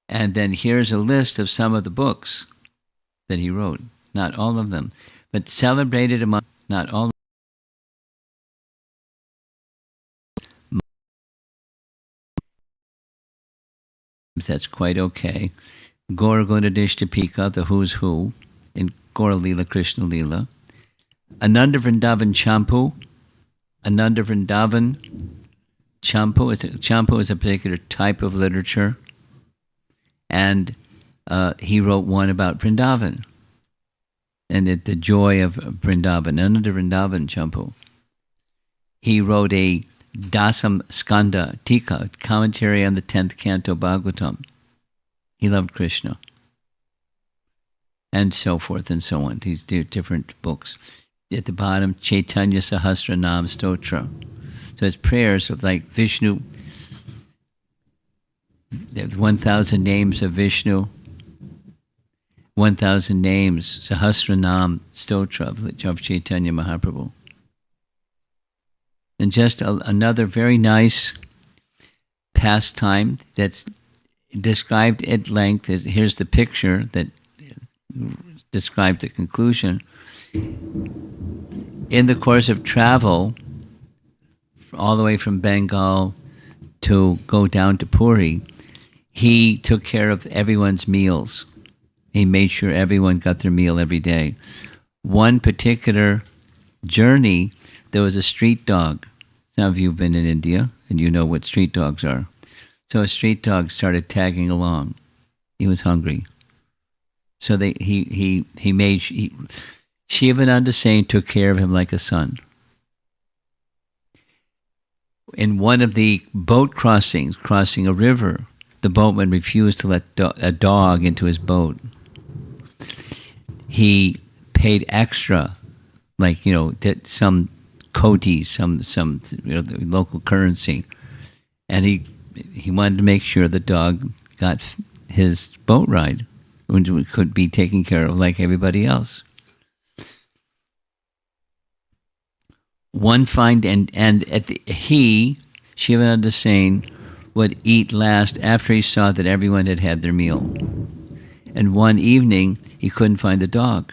And then here's a list of some of the books that he wrote. Not all of them, but celebrated among, not all. That's quite okay. Gaura Gunadishtapika, the Who's Who, in Gaura Leela, Krishna Leela. Ananda Vrindavan Champu. Ananda Vrindavan Champu. Champu is a particular type of literature. And he wrote one about Vrindavan. And the joy of Vrindavan. Ananda Vrindavan Champu. He wrote a Dasam Skanda Tika, commentary on the 10th canto Bhagavatam. He loved Krishna. And so forth and so on. These different books. At the bottom, Chaitanya Sahasra Nam Stotra. So it's prayers of like Vishnu, the 1,000 names of Vishnu. 1,000 names, Sahasranam Stotra of Chaitanya Mahaprabhu. And just another very nice pastime that's described at length. Here's the picture that described the conclusion. In the course of travel, all the way from Bengal to go down to Puri, he took care of everyone's meals. He made sure everyone got their meal every day. One particular journey, there was a street dog. Some of you have been in India, and you know what street dogs are. So a street dog started tagging along. He was hungry. So Sivananda Sena took care of him like a son. In one of the boat crossings, crossing a river, the boatman refused to let a dog into his boat. He paid extra, like, some koti, some local currency, and he wanted to make sure the dog got his boat ride, which could be taken care of like everybody else. One find and Sivananda Sena would eat last after he saw that everyone had had their meal. And one evening he couldn't find the dog,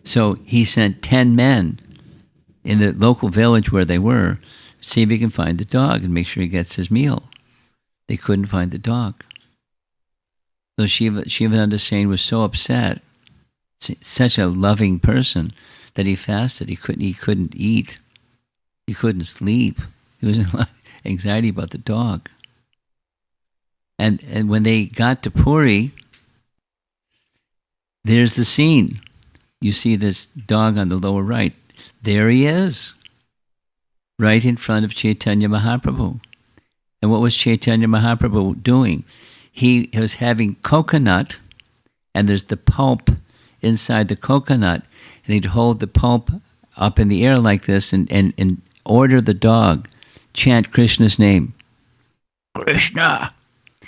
so he sent 10 men in the local village where they were, see if he can find the dog and make sure he gets his meal. They couldn't find the dog. So Sivananda Sena was so upset, such a loving person, that he fasted. He couldn't eat. He couldn't sleep. He was in anxiety about the dog. And when they got to Puri, there's the scene. You see this dog on the lower right. There he is, right in front of Chaitanya Mahaprabhu. And what was Chaitanya Mahaprabhu doing? He was having coconut, and there's the pulp inside the coconut, and he'd hold the pulp up in the air like this and order the dog, chant Krishna's name. Krishna!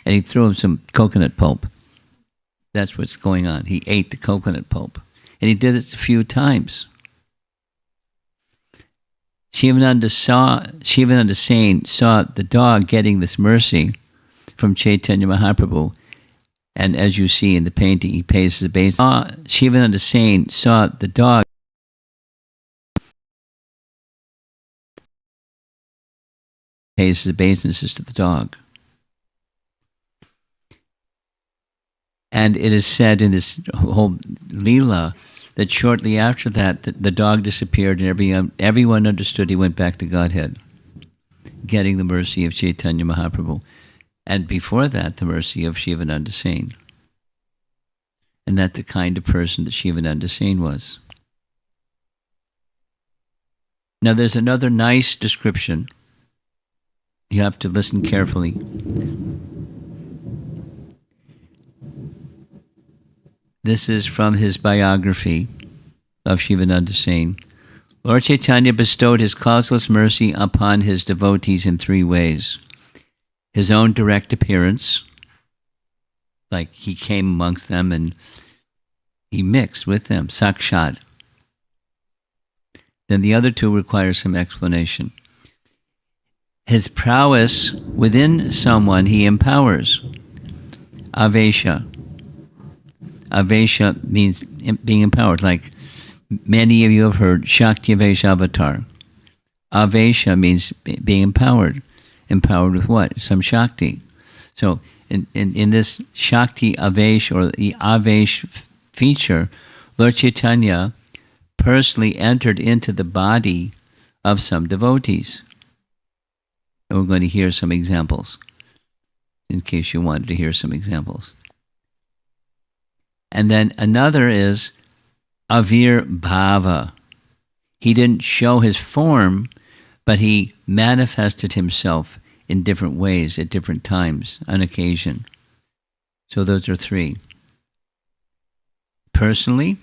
And he threw him some coconut pulp. That's what's going on. He ate the coconut pulp. And he did it a few times. Sivananda Sena saw the dog getting this mercy from Chaitanya Mahaprabhu. And as you see in the painting, he pays his obeisance. Sivananda Sena saw the dog pays his obeisances to the dog. And it is said in this whole Leela that shortly after that, the dog disappeared and everyone understood he went back to Godhead, getting the mercy of Chaitanya Mahaprabhu. And before that, the mercy of Sivananda Sena. And that's the kind of person that Sivananda Sena was. Now there's another nice description. You have to listen carefully. This is from his biography of Sivananda Sena. Lord Chaitanya bestowed his causeless mercy upon his devotees in 3 ways. His own direct appearance, like he came amongst them and he mixed with them, sakshat. Then the other 2 require some explanation. His prowess within someone he empowers. Avesha. Avesha means being empowered. Like many of you have heard, Shakti Avesha Avatar. Avesha means being empowered. Empowered with what? Some Shakti. So in this Shakti Avesh, or the Avesh feature, Lord Chaitanya personally entered into the body of some devotees. And we're going to hear some examples, in case you wanted to hear some examples. And then another is Avir Bhava. He didn't show his form, but he manifested himself in different ways at different times, on occasion. So those are 3. Personally,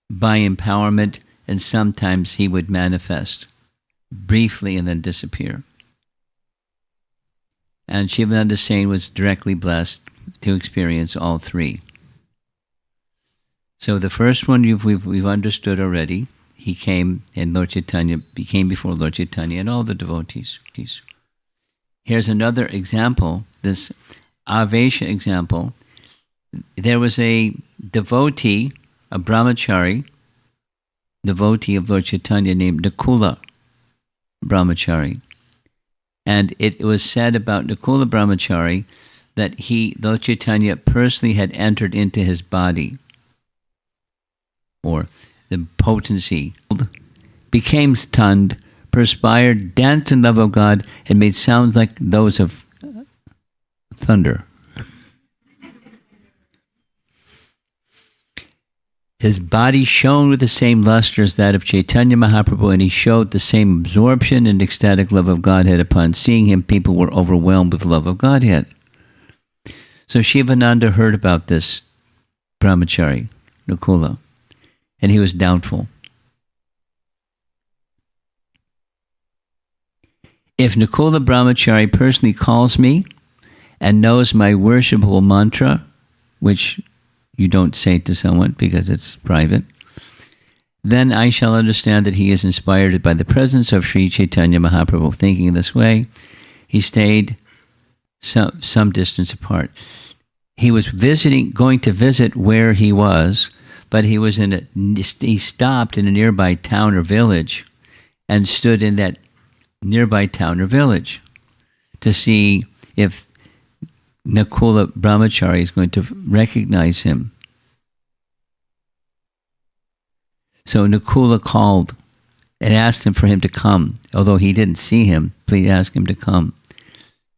by empowerment, and sometimes he would manifest briefly and then disappear. And Sivananda Sena was directly blessed to experience all 3. So the first one we've understood already. He came, and Lord Chaitanya became before Lord Chaitanya and all the devotees. Here's another example, this Avesha example. There was a devotee, a brahmachari, devotee of Lord Chaitanya named Nakula Brahmachari. And it was said about Nakula Brahmachari that Lord Chaitanya personally had entered into his body, or the potency, became stunned, perspired, danced in love of God, and made sounds like those of thunder. His body shone with the same luster as that of Chaitanya Mahaprabhu, and he showed the same absorption and ecstatic love of Godhead. Upon seeing him, people were overwhelmed with love of Godhead. So Sivananda heard about this brahmachari, Nakula, and he was doubtful. If Nakula Brahmachari personally calls me and knows my worshipable mantra, which you don't say to someone because it's private, then I shall understand that he is inspired by the presence of Sri Chaitanya Mahaprabhu. Thinking in this way, he stayed some distance apart. He was going to visit where he was, but he stopped in a nearby town or village and stood in that nearby town or village to see if Nakula Brahmachari is going to recognize him. So Nakula called and asked him for him to come. Although he didn't see him, please ask him to come.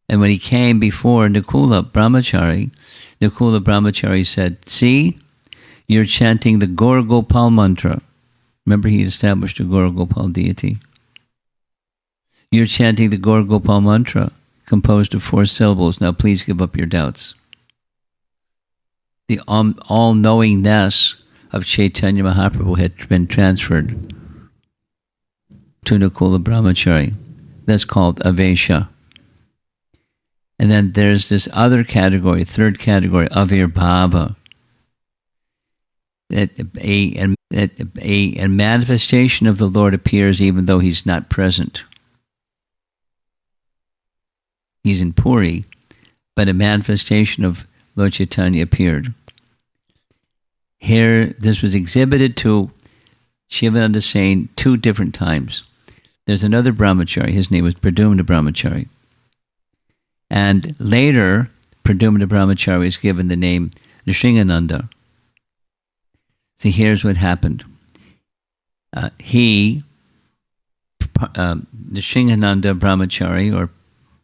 And when he came before Nakula Brahmachari said, "See, you're chanting the Gaura Gopal mantra." Remember, he established a Gaura Gopal deity. You're chanting the Gaura Gopal mantra, composed of 4 syllables. Now please give up your doubts. The all-knowingness of Chaitanya Mahaprabhu had been transferred to Nakula Brahmachari. That's called Avesha. And then there's this other category, third category, Avirbhava. That a manifestation of the Lord appears even though he's not present. He's in Puri, but a manifestation of Lord Chaitanya appeared. Here, this was exhibited to Sivananda Sena 2 different times. There's another brahmachari, his name was Pradumna Brahmachari. And later, Pradumna Brahmachari was given the name Nrsingananda. See, here's what happened. Nrsingananda Brahmachari, or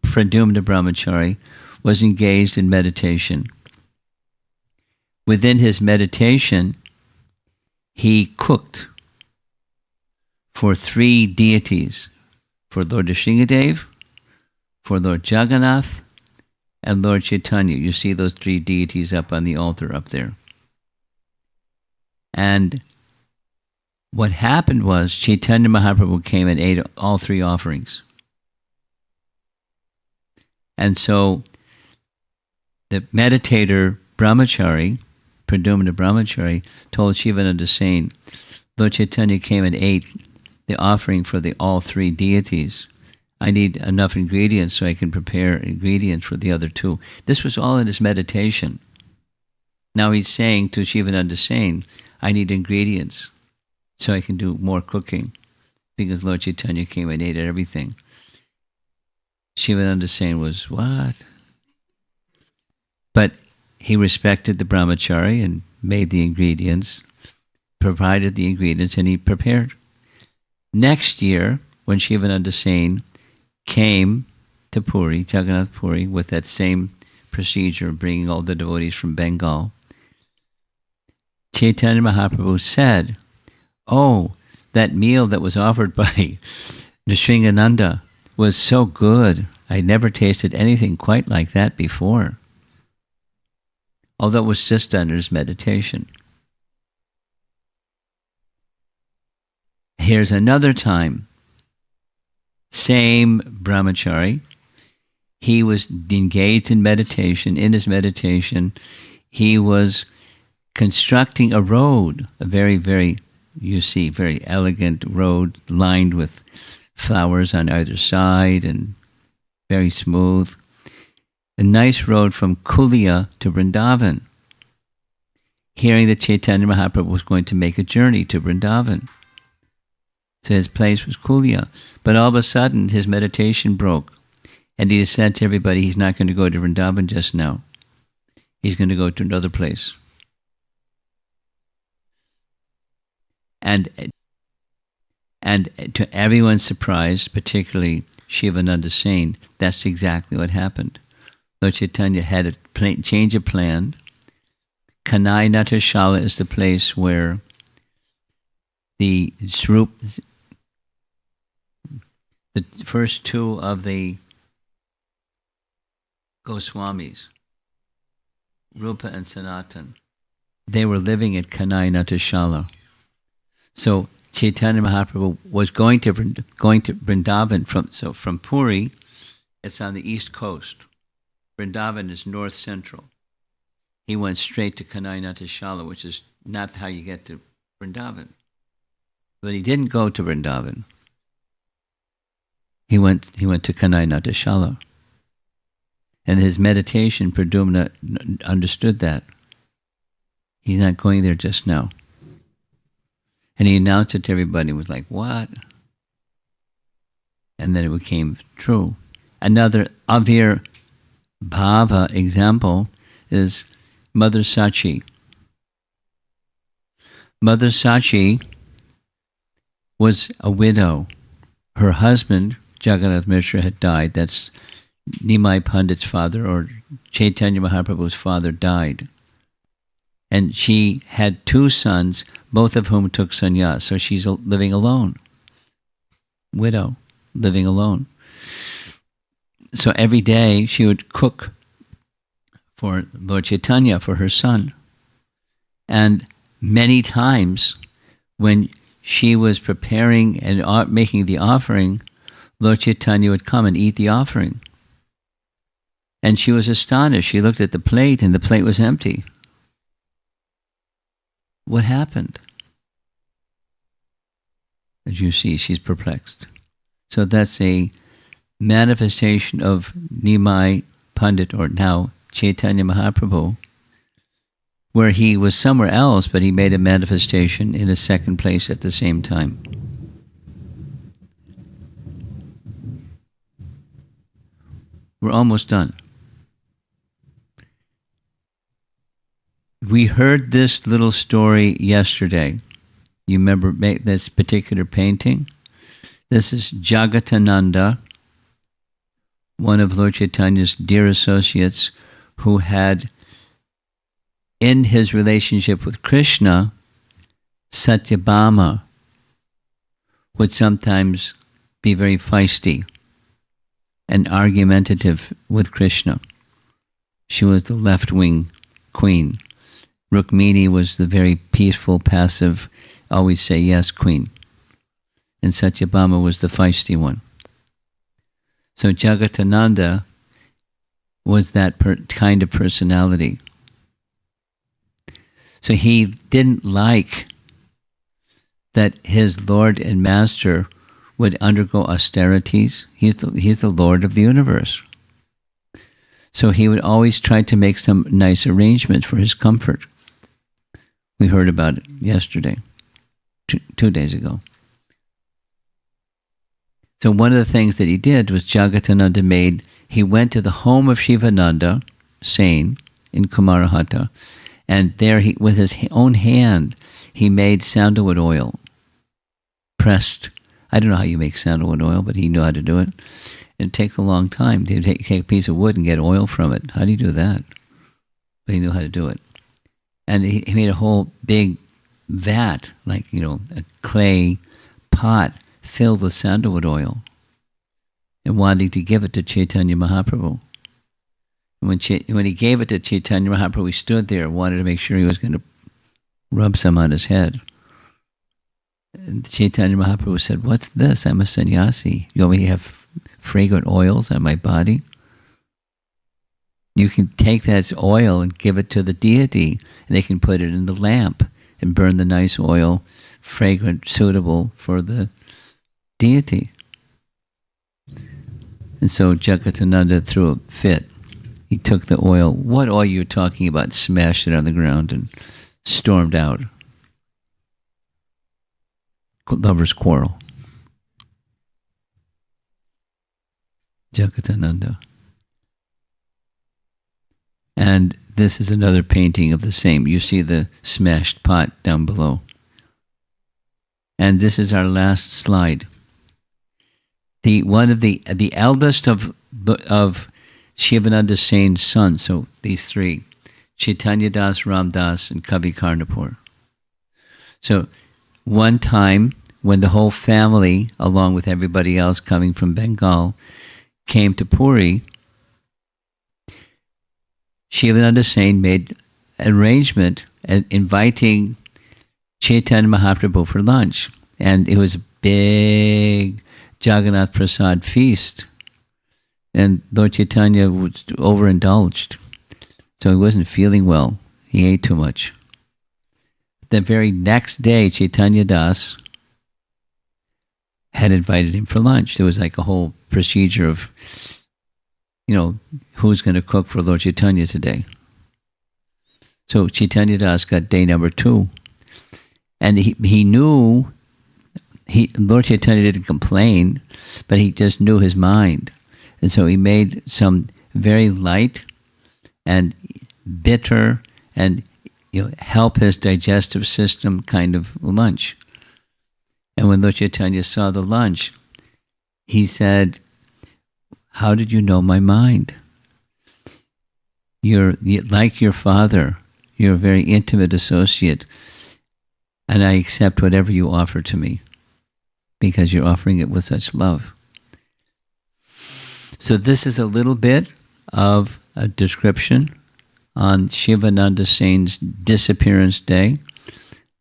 Pradumna Brahmachari, was engaged in meditation. Within his meditation, he cooked for 3 deities, for Lord Nrsingadev, for Lord Jagannath, and Lord Chaitanya. You see those 3 deities up on the altar up there. And what happened was Chaitanya Mahaprabhu came and ate all 3 offerings. And so the meditator Brahmachari, Pradumna Brahmachari, told Sivananda Sena, Lord Chaitanya came and ate the offering for all 3 deities. I need enough ingredients so I can prepare ingredients for the other 2. This was all in his meditation. Now he's saying to Sivananda Sena, I need ingredients so I can do more cooking, because Lord Chaitanya came and ate everything. Sivananda Sena was, what? But he respected the brahmachari and made the ingredients, provided the ingredients, and he prepared. Next year, when Sivananda Sena came to Puri, Jagannath Puri, with that same procedure, bringing all the devotees from Bengal, Chaitanya Mahaprabhu said, oh, that meal that was offered by Nrsingananda was so good. I never tasted anything quite like that before. Although it was just under his meditation. Here's another time. Same brahmachari. He was engaged in meditation. In his meditation, he was constructing a road, a very, very, you see, very elegant road lined with flowers on either side and very smooth. A nice road from Kulia to Vrindavan, hearing that Chaitanya Mahaprabhu was going to make a journey to Vrindavan. So his place was Kulia. But all of a sudden, his meditation broke. And he said to everybody, he's not going to go to Vrindavan just now. He's going to go to another place. And to everyone's surprise, particularly Sivananda Sena, that's exactly what happened. Lord Chaitanya had a change of plan. Kanai Natashala is the place where the first two of the Goswamis, Rupa and Sanatan, they were living at Kanai Natashala. So Chaitanya Mahaprabhu was going to Vrindavan from Puri. It's on the east coast. Vrindavan is north central. He went straight to Kanai Natashala, which is not how you get to Vrindavan. But he didn't go to Vrindavan. He went to Kanai Natashala. And his meditation, Pradyumna understood that. He's not going there just now. And he announced it to everybody and was like, what? And then it became true. Another Avir Bhava example is Mother Sachi. Mother Sachi was a widow. Her husband, Jagannath Mishra, had died. That's Nimai Pandit's father, or Chaitanya Mahaprabhu's father, died. And she had two sons, both of whom took sannyas. So she's living alone. Widow, living alone. So every day she would cook for Lord Chaitanya, for her son. And many times when she was preparing and making the offering, Lord Chaitanya would come and eat the offering. And she was astonished. She looked at the plate and the plate was empty. What happened? As you see, she's perplexed. So that's a manifestation of Nimai Pandit, or now Chaitanya Mahaprabhu, where he was somewhere else, but he made a manifestation in a second place at the same time. We're almost done. We heard this little story yesterday. You remember this particular painting? This is Jagatananda, one of Lord Chaitanya's dear associates, who had, in his relationship with Krishna, Satyabhama would sometimes be very feisty and argumentative with Krishna. She was the left-wing queen. Rukmini was the very peaceful, passive, always say yes queen. And Satyabhama was the feisty one. So Jagatananda was that kind of personality. So he didn't like that his Lord and Master would undergo austerities. He's the Lord of the universe. So he would always try to make some nice arrangements for his comfort. We heard about it yesterday, 2 days ago. So one of the things that he did was Jagatananda he went to the home of Sivananda Sena in Kumarahata, and there with his own hand, he made sandalwood oil, pressed. I don't know how you make sandalwood oil, but he knew how to do it. It'd take a long time. He'd take a piece of wood and get oil from it. How do you do that? But he knew how to do it. And he made a whole big vat, like, a clay pot filled with sandalwood oil, and wanting to give it to Chaitanya Mahaprabhu. And when he gave it to Chaitanya Mahaprabhu, he stood there and wanted to make sure he was going to rub some on his head. And Chaitanya Mahaprabhu said, "What's this? I'm a sannyasi. You want me to have fragrant oils on my body?" You can take that oil and give it to the deity, and they can put it in the lamp and burn the nice oil, fragrant, suitable for the deity. And so Jagatananda threw a fit. He took the oil. What oil are you talking about? Smashed it on the ground and stormed out. Lover's quarrel. Jagatananda. And this is another painting of the same. You see the smashed pot down below. And this is our last slide. One of the eldest of Sivananda Sena's sons, so these three, Chaitanya Das, Ram Das, and Kavi Karnapur. So one time when the whole family, along with everybody else coming from Bengal, came to Puri, Sivananda Sena made an arrangement inviting Chaitanya Mahaprabhu for lunch. And it was a big Jagannath Prasad feast. And Lord Chaitanya was overindulged. So he wasn't feeling well. He ate too much. The very next day, Chaitanya Das had invited him for lunch. There was like a whole procedure of, who's going to cook for Lord Chaitanya today. So Chaitanya Das got day number 2. And he knew, Lord Chaitanya didn't complain, but he just knew his mind. And so he made some very light and bitter and help his digestive system kind of lunch. And when Lord Chaitanya saw the lunch, he said, "How did you know my mind? You're like your father. You're a very intimate associate. And I accept whatever you offer to me because you're offering it with such love." So this is a little bit of a description on Sivananda Sena's disappearance day,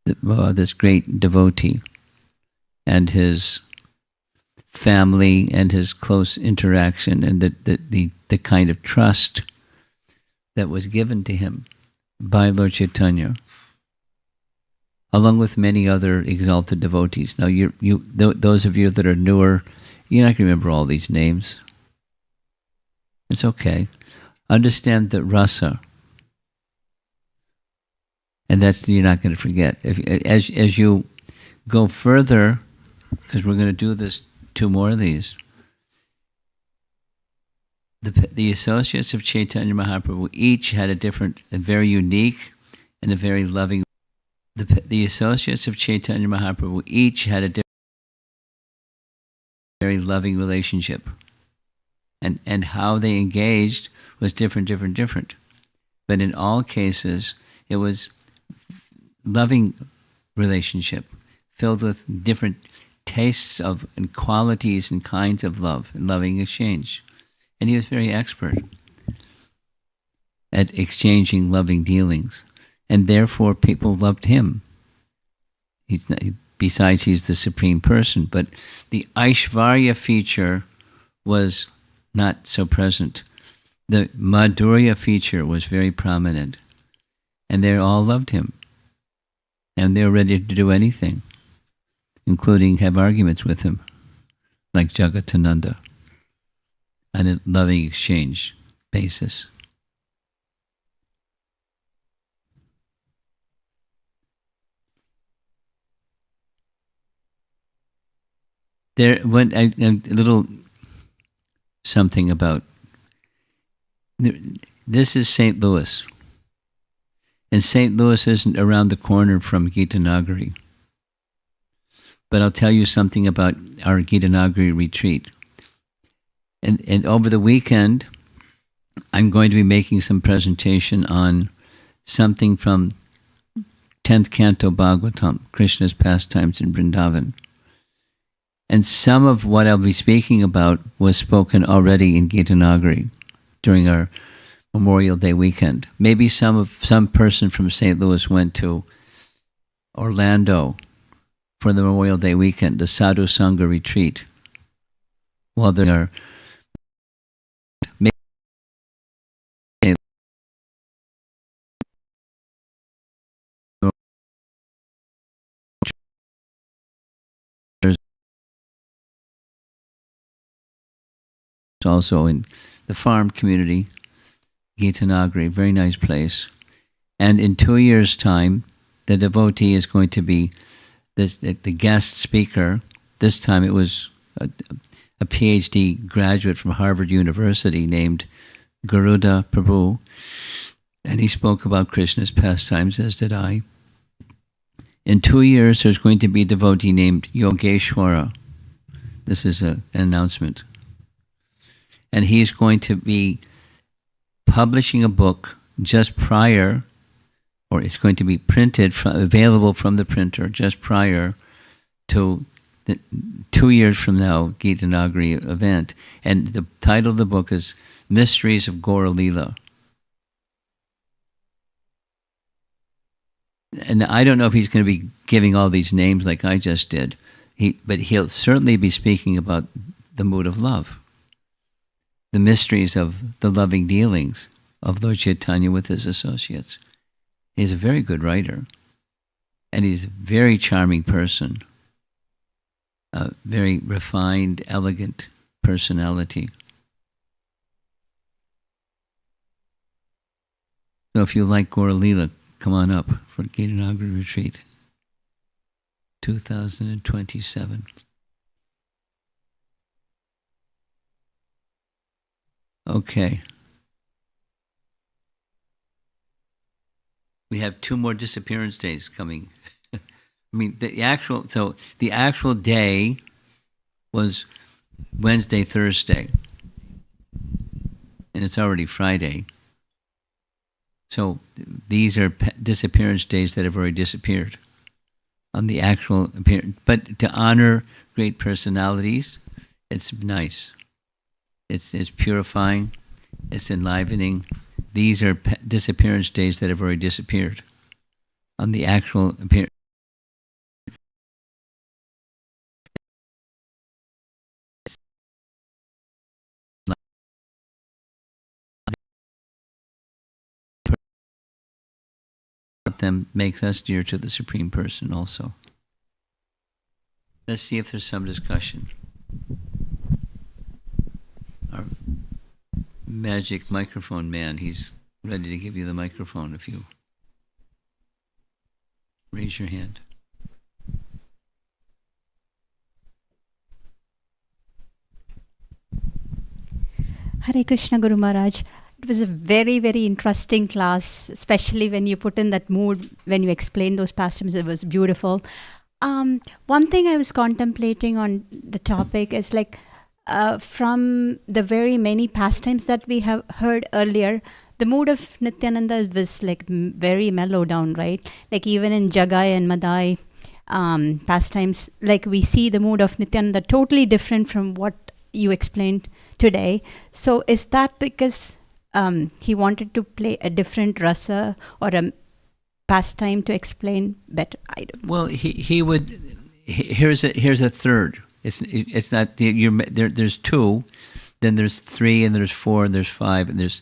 this great devotee and his family and his close interaction and the kind of trust that was given to him by Lord Chaitanya, along with many other exalted devotees. Now, those of you that are newer, you're not going to remember all these names. It's okay. Understand that rasa, and that's you're not going to forget. As you go further, because we're going to do this 2 more of these. The associates of Chaitanya Mahaprabhu each had a very unique and a very loving. The associates of Chaitanya Mahaprabhu each had a very loving relationship. And how they engaged was different. But in all cases, it was loving relationship, filled with different tastes of and qualities and kinds of love and loving exchange. And he was very expert at exchanging loving dealings. And therefore people loved him. Besides, he's the supreme person. But the Aishvarya feature was not so present. The Madhurya feature was very prominent. And they all loved him. And they were ready to do anything, including have arguments with him, like Jagatananda, on a loving exchange basis. There went a little something about, this is St. Louis. And St. Louis isn't around the corner from Gitanagari. But I'll tell you something about our Gitanagari retreat. And over the weekend, I'm going to be making some presentation on something from 10th Canto Bhagavatam, Krishna's pastimes in Vrindavan. And some of what I'll be speaking about was spoken already in Gitanagari during our Memorial Day weekend. Maybe some person from St. Louis went to Orlando for the Memorial Day weekend, the Sadhu Sangha retreat. While there are also in the farm community, Gitanagari, very nice place. And in 2 years' time, the devotee is going to be the guest speaker. This time it was a PhD graduate from Harvard University named Garuda Prabhu, and he spoke about Krishna's pastimes, as did I. In 2 years, there's going to be a devotee named Yogeshwara. This is an announcement. And he's going to be publishing a book just prior, or it's going to be printed, available from the printer just prior to the 2 years from now, Gitanagari event. And the title of the book is Mysteries of Gaura Leela. And I don't know if he's going to be giving all these names like I just did, but he'll certainly be speaking about the mood of love, the mysteries of the loving dealings of Lord Chaitanya with his associates. He's a very good writer, and he's a very charming person, a very refined, elegant personality. So if you like Gaura Leela, come on up for Gitanagari Retreat 2027. Okay. We have 2 more disappearance days coming. I mean, the actual day was Wednesday, Thursday, and it's already Friday. So these are disappearance days that have already disappeared on the actual appearance. But to honor great personalities, it's nice. It's purifying. It's enlivening. These are disappearance days that have already disappeared on the actual appearance. Them makes us dear to the Supreme Person also. Let's see if there's some discussion. Our magic microphone man, he's ready to give you the microphone if you raise your hand. Hare Krishna, Guru Maharaj. It was a very, very interesting class, especially when you put in that mood, when you explained those pastimes. It was beautiful. One thing I was contemplating on the topic is like, from the very many pastimes that we have heard earlier, the mood of Nityananda was like very mellow down, right? Like even in Jagai and Madai pastimes, like we see the mood of Nityananda totally different from what you explained today. So is that because he wanted to play a different rasa or a pastime to explain better? I don't know. Well, he would. Here's a third. It's not there's 2, then there's 3, and there's 4, and there's 5, and there's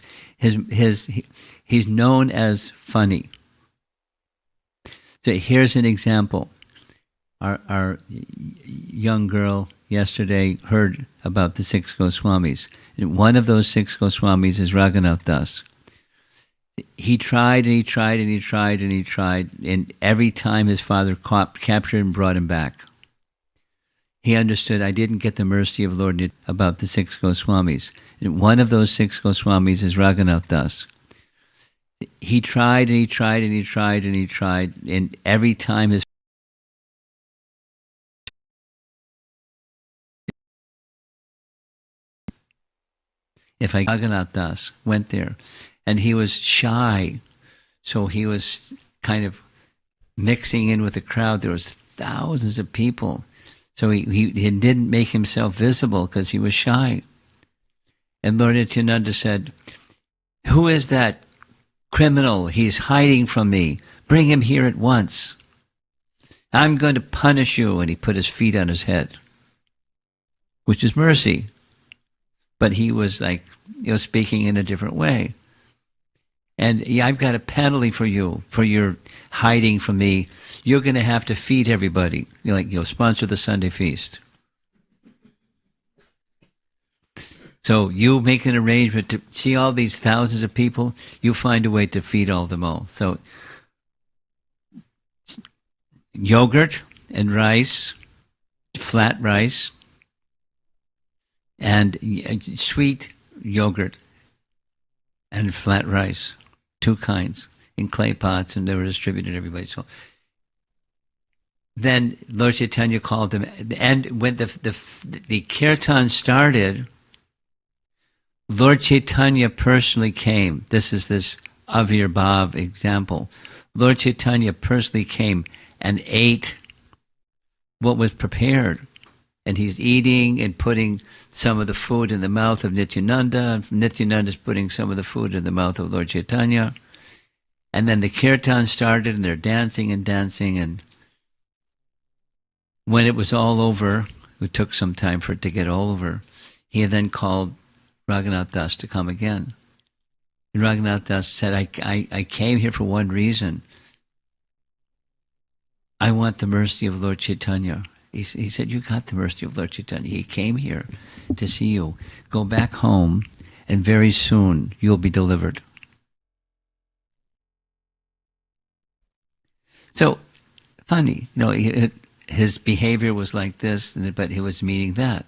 he's known as funny. So here's an example. Our young girl yesterday heard about the 6 Goswamis. And one of those 6 Goswamis is Raghunath Das. He tried and he tried and he tried and he tried, and every time his father captured and brought him back. He understood, I didn't get the mercy of Lord Nityananda about the 6 Goswamis. And one of those 6 Goswamis is Raghunath Das. He tried and he tried and he tried and he tried, and every time his Raghunath Das went there, and he was shy, so he was kind of mixing in with the crowd. There was thousands of people, so he didn't make himself visible because he was shy. And Lord Nityananda said, "Who is that criminal? He's hiding from me. Bring him here at once. I'm going to punish you." And he put his feet on his head, which is mercy. But he was like, speaking in a different way. And I've got a penalty for you for your hiding from me. You're going to have to feed everybody. Sponsor the Sunday feast. So you make an arrangement to see all these thousands of people, you find a way to feed all them all. So yogurt and rice, flat rice, and sweet yogurt and flat rice, two kinds, in clay pots, and they were distributed to everybody. So then Lord Chaitanya called them, and when the kirtan started, Lord Chaitanya personally came. This is this Avir Bhav example. Lord Chaitanya personally came and ate what was prepared. And he's eating and putting some of the food in the mouth of Nityananda, and Nityananda is putting some of the food in the mouth of Lord Chaitanya. And then the kirtan started, and they're dancing and dancing, and when it was all over, it took some time for it to get all over, he then called Raghunath Das to come again. And Raghunath Das said, I came here for one reason. I want the mercy of Lord Chaitanya. He said, you got the mercy of Lord Chaitanya. He came here to see you. Go back home, and very soon you'll be delivered. So, funny, his behavior was like this, but he was meaning that.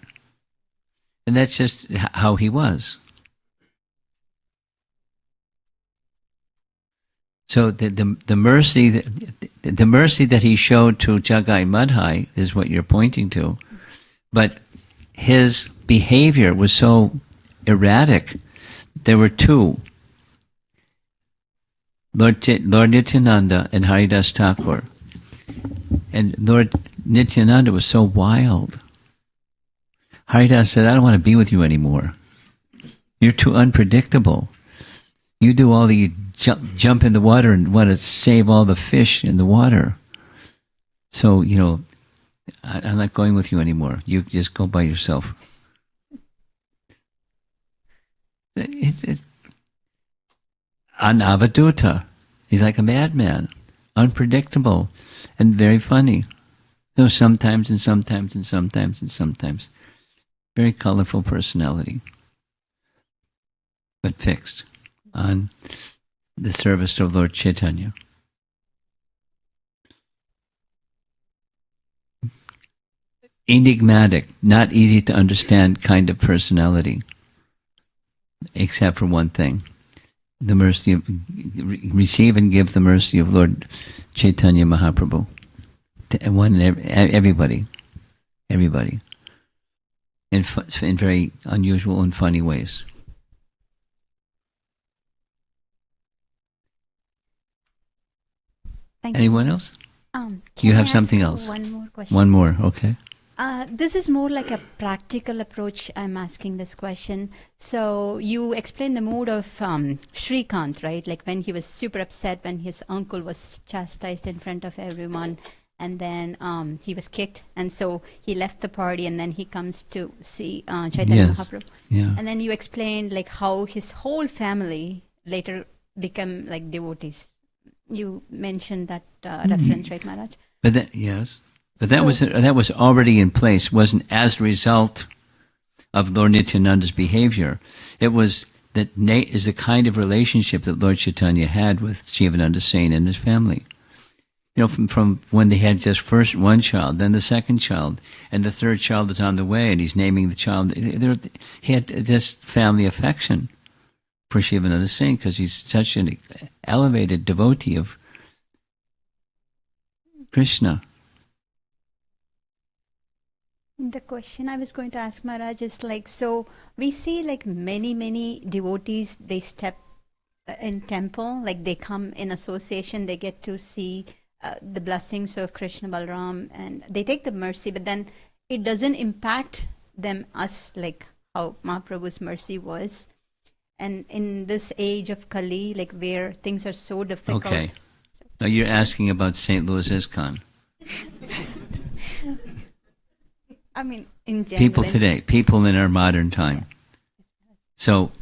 And that's just how he was. So the mercy that he showed to Jagai Madhai is what you're pointing to, but his behavior was so erratic. There were two, Lord Nityananda and Haridas Thakur, and Lord Nityananda was so wild. Haridas said, I don't want to be with you anymore. You're too unpredictable. You do all the jump in the water and want to save all the fish in the water. So, I'm not going with you anymore. You just go by yourself. It's Anavaduta. He's like a madman. Unpredictable and very funny. So sometimes and sometimes and sometimes and sometimes. Very colorful personality. But fixed on the service of Lord Chaitanya. Enigmatic, not easy to understand kind of personality, except for one thing. The mercy of, receive and give the mercy of Lord Chaitanya Mahaprabhu. Everybody. In very unusual and funny ways. Anyone else? You have something else? One more question. One more, okay. This is more like a practical approach. I'm asking this question. So you explained the mood of Shrikant, right? Like when he was super upset when his uncle was chastised in front of everyone, and then he was kicked, and so he left the party, and then he comes to see Chaitanya Mahaprabhu. Yeah. And then you explained like how his whole family later become like devotees. You mentioned that reference, right, Maharaj? But that, yes. But that was already in place. Wasn't as a result of Lord Nityananda's behavior. It was that is the kind of relationship that Lord Chaitanya had with Sivananda Sena and his family. From when they had just first one child, then the second child, and the third child is on the way, and he's naming the child. He had this family affection for Sivananda Sena because he's such an elevated devotee of Krishna. The question I was going to ask Maharaj is like, so we see like many devotees, they step in temple, like they come in association, they get to see the blessings of Krishna Balaram, and they take the mercy, but then it doesn't impact us like how Mahaprabhu's mercy was. And in this age of Kali, like where things are so difficult. Okay. Now you're asking about St. Louis ISKCON. I mean, in general. People today, people in our modern time. So,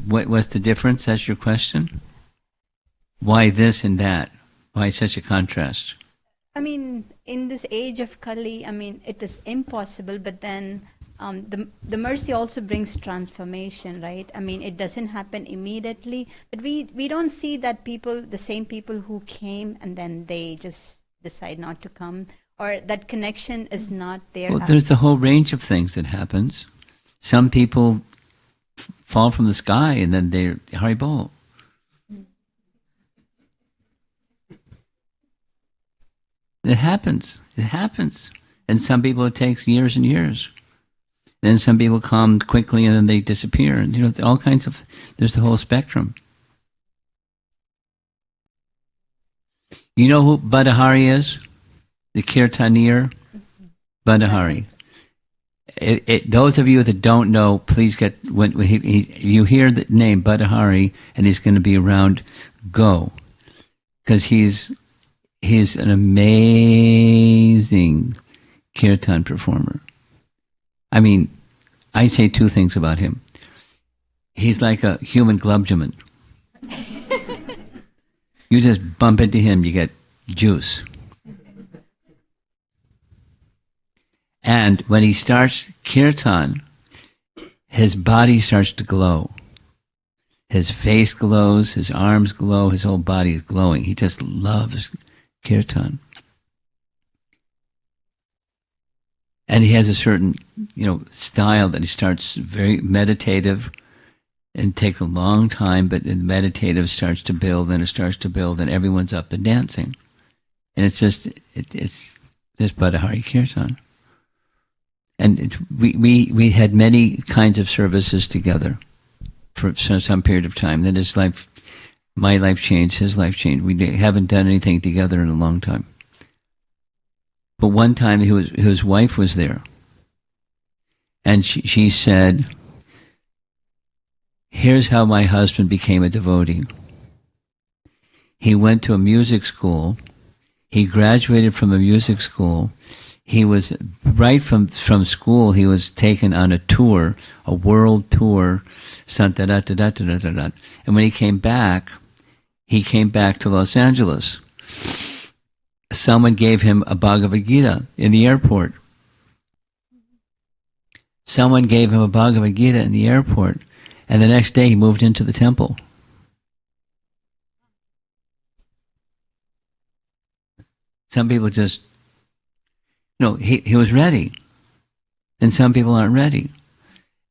what's the difference? That's your question? Why this and that? Why such a contrast? I mean, in this age of Kali, I mean, it is impossible, but then the mercy also brings transformation, right? I mean, it doesn't happen immediately, but we don't see that people, the same people who came and then they just decide not to come, or that connection is not there. Well, there's a whole range of things that happens. Some people fall from the sky and then they're Haribol. It happens. It happens. And some people it takes years and years. Then some people come quickly and then they disappear. And, all kinds of, there's the whole spectrum. You know who Badahari is? The Kirtanir Badahari. Those of you that don't know, please get, when you hear the name Badahari and he's going to be around, go. Because he's an amazing kirtan performer. I mean, I say two things about him. He's like a human glubjaman. You just bump into him, you get juice. And when he starts kirtan, his body starts to glow. His face glows, his arms glow, his whole body is glowing. He just loves kirtan. And he has a certain, style that he starts very meditative and takes a long time, but the meditative starts to build and it starts to build and everyone's up and dancing. And it's just Badahari Kirtan. And we had many kinds of services together for some period of time. Then my life changed, his life changed. We haven't done anything together in a long time. But one time his wife was there. And she said, here's how my husband became a devotee. He went to a music school. He graduated from a music school. He was, right from school, he was taken on a tour, a world tour, and when he came back to Los Angeles. Someone gave him a Bhagavad Gita in the airport. And the next day he moved into the temple. Some people just, he was ready. And some people aren't ready.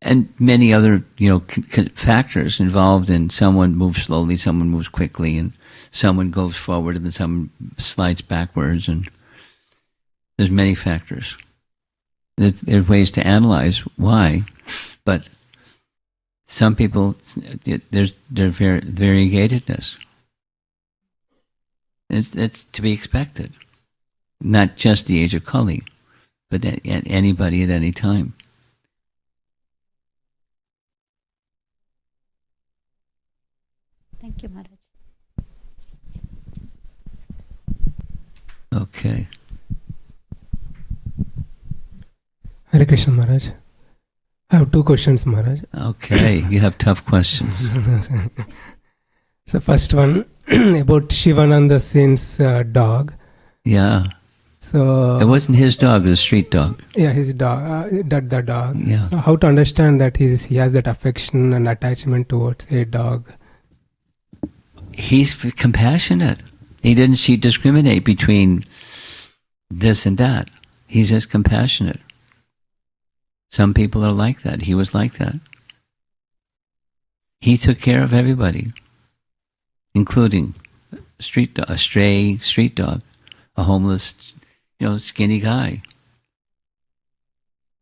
And many other, factors involved in someone moves slowly, someone moves quickly, and someone goes forward and then someone slides backwards. And there's many factors. There's ways to analyze why. But some people, there's variegatedness. It's to be expected. Not just the age of Kali, but anybody at any time. Thank you, Maharaj. Okay. Hare Krishna Maharaj. I have two questions, Maharaj. Okay, you have tough questions. So first one about Sivananda Sena's dog. Yeah. So it wasn't his dog; it was a street dog. Yeah, his dog. The dog. Yeah. So how to understand that he has that affection and attachment towards a dog? He's compassionate. He didn't discriminate between this and that. He's just compassionate. Some people are like that. He was like that. He took care of everybody, including a stray street dog, a homeless, skinny guy.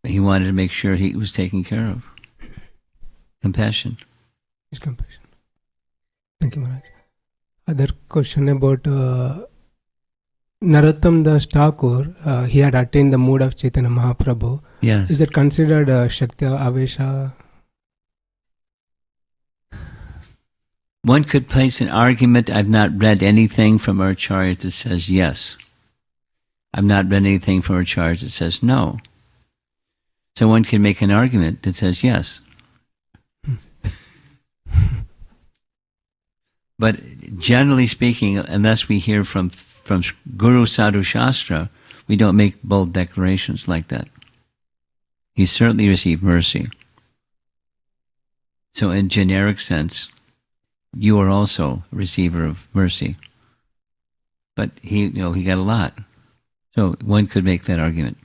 He wanted to make sure he was taken care of. Compassion. His compassion. Thank you, Maharaj. Other question about Narottam Das Thakur. He had attained the mood of Chaitanya Mahaprabhu. Yes. Is it considered Shakti Avesha? One could place an argument. I've not read anything from our Acharya that says yes. I've not read anything from our Acharya that says no. So one can make an argument that says yes. But generally speaking, unless we hear from Guru Sadhu Shastra, we don't make bold declarations like that. He certainly received mercy. So in generic sense, you are also a receiver of mercy. But he got a lot. So one could make that argument.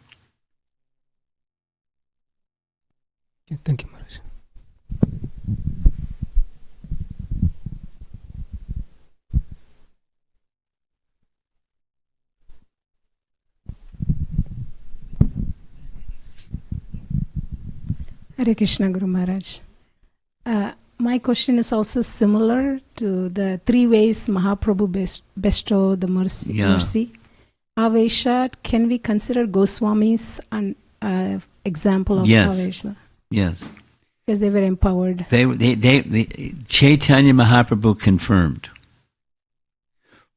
Yeah, thank you, Maharaj. Hare Krishna, Guru Maharaj. My question is also similar to the three ways Mahaprabhu bestowed the mercy. Yeah. Mercy. Avesha, can we consider Goswami's an example of Yes. Avesha? Yes. Because they were empowered. They Chaitanya Mahaprabhu confirmed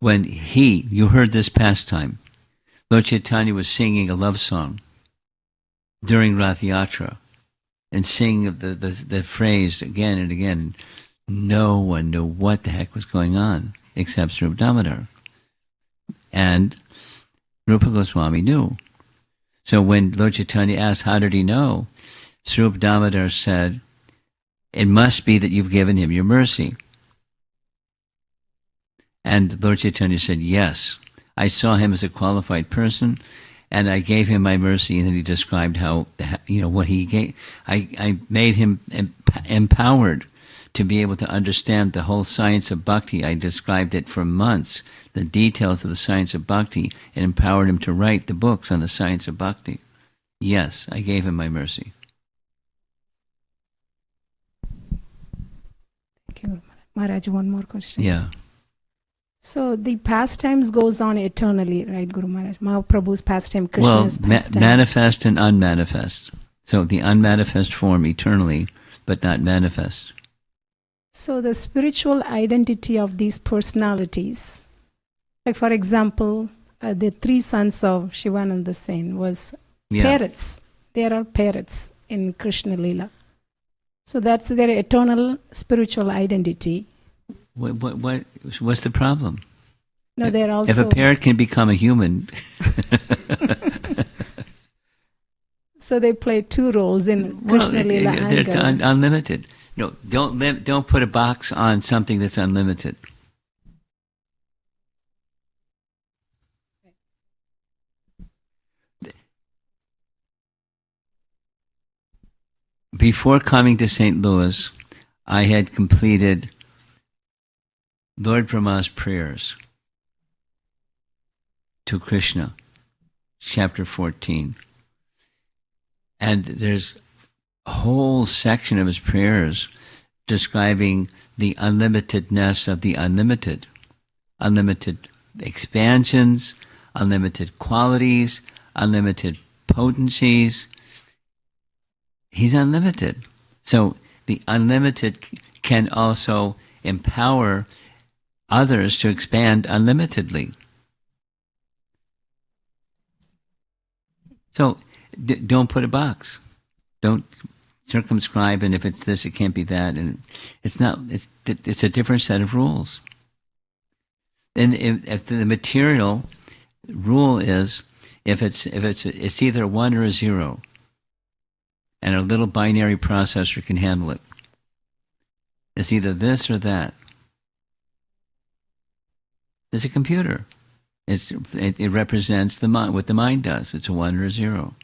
when you heard this pastime. Lord Chaitanya was singing a love song during Rath Yatra and singing the phrase again and again. No one knew what the heck was going on except Srupa Damodar. And Rupa Goswami knew. So when Lord Chaitanya asked, how did he know? Srupa Damodar said, it must be that you've given him your mercy. And Lord Chaitanya said, yes, I saw him as a qualified person, and I gave him my mercy. And then he described how, what he gave. I made him empowered to be able to understand the whole science of bhakti. I described it for months, the details of the science of bhakti, and empowered him to write the books on the science of bhakti. Yes, I gave him my mercy. Thank you, Maharaj. One more question. Yeah. So the pastimes goes on eternally, right, Guru Maharaj? Mahaprabhu's pastime, Krishna's pastimes. Manifest and unmanifest. So the unmanifest form eternally, but not manifest. So the spiritual identity of these personalities, like for example, the three sons of Sivananda Sena was parrots. There are parrots in Krishna Lila. So that's their eternal spiritual identity. What's the problem? No, they're also... If a parrot can become a human... So they play two roles in Krishna Lila and they're unlimited. No, don't put a box on something that's unlimited. Before coming to St. Louis, I had completed Lord Brahma's prayers to Krishna, chapter 14. And there's a whole section of his prayers describing the unlimitedness of the unlimited. Unlimited expansions, unlimited qualities, unlimited potencies. He's unlimited. So the unlimited can also empower others to expand unlimitedly. So don't put a box. Don't circumscribe, and if it's this, it can't be that. And it's not. It's a different set of rules. And if the material rule is, if it's either 1 or a 0, and a little binary processor can handle it. It's either this or that. It's a computer. It represents the mind, what the mind does. It's a 1 or a 0.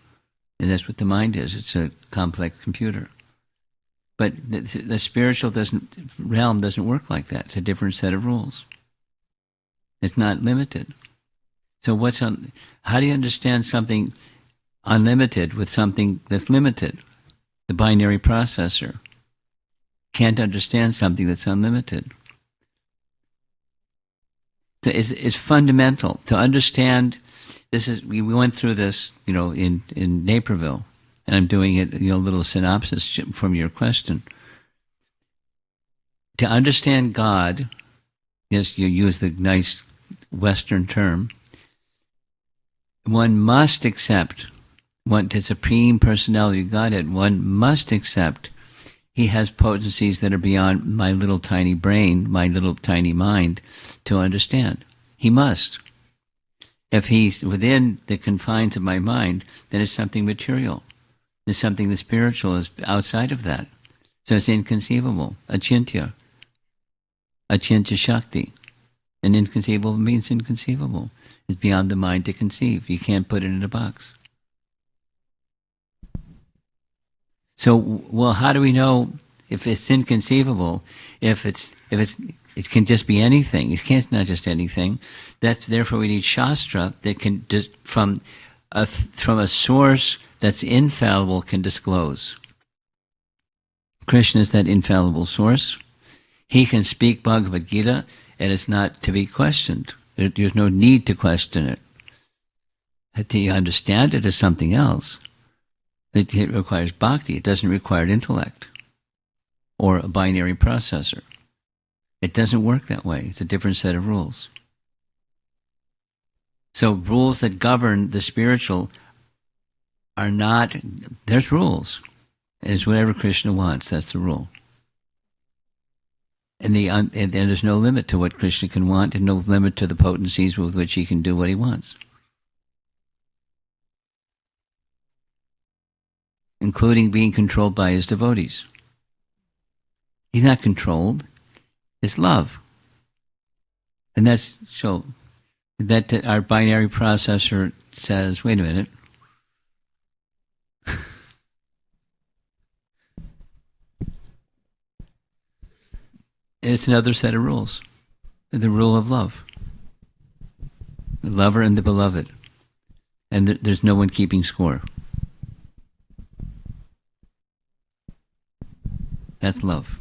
And that's what the mind is. It's a complex computer. But the spiritual realm doesn't work like that. It's a different set of rules. It's not limited. So how do you understand something unlimited with something that's limited? The binary processor can't understand something that's unlimited. So it's fundamental to understand. We went through this, in Naperville, and I'm doing it, a little synopsis from your question. To understand God, yes, you use the nice Western term, one must accept the Supreme Personality of Godhead. One must accept he has potencies that are beyond my little tiny brain, my little tiny mind, to understand. He must. If he's within the confines of my mind, then it's something material. There's something the spiritual is outside of that. So it's inconceivable. Achintya. Achintya Shakti. And inconceivable means inconceivable. It's beyond the mind to conceive. You can't put it in a box. So, well, how do we know if it's inconceivable? If it can just be anything. It can't not just anything. Therefore we need Shastra that can just from a source that's infallible can disclose. Krishna is that infallible source. He can speak Bhagavad Gita, and it's not to be questioned. There's no need to question it. To understand it as something else. It requires bhakti. It doesn't require intellect or a binary processor. It doesn't work that way. It's a different set of rules. So rules that govern the spiritual are not, there's rules. It's whatever Krishna wants, that's the rule. And there's no limit to what Krishna can want and no limit to the potencies with which he can do what he wants. Including being controlled by his devotees. He's not controlled. It's love. And that's so that our binary processor says, wait a minute. It's another set of rules. The rule of love. The lover and the beloved. And there's no one keeping score. That's love.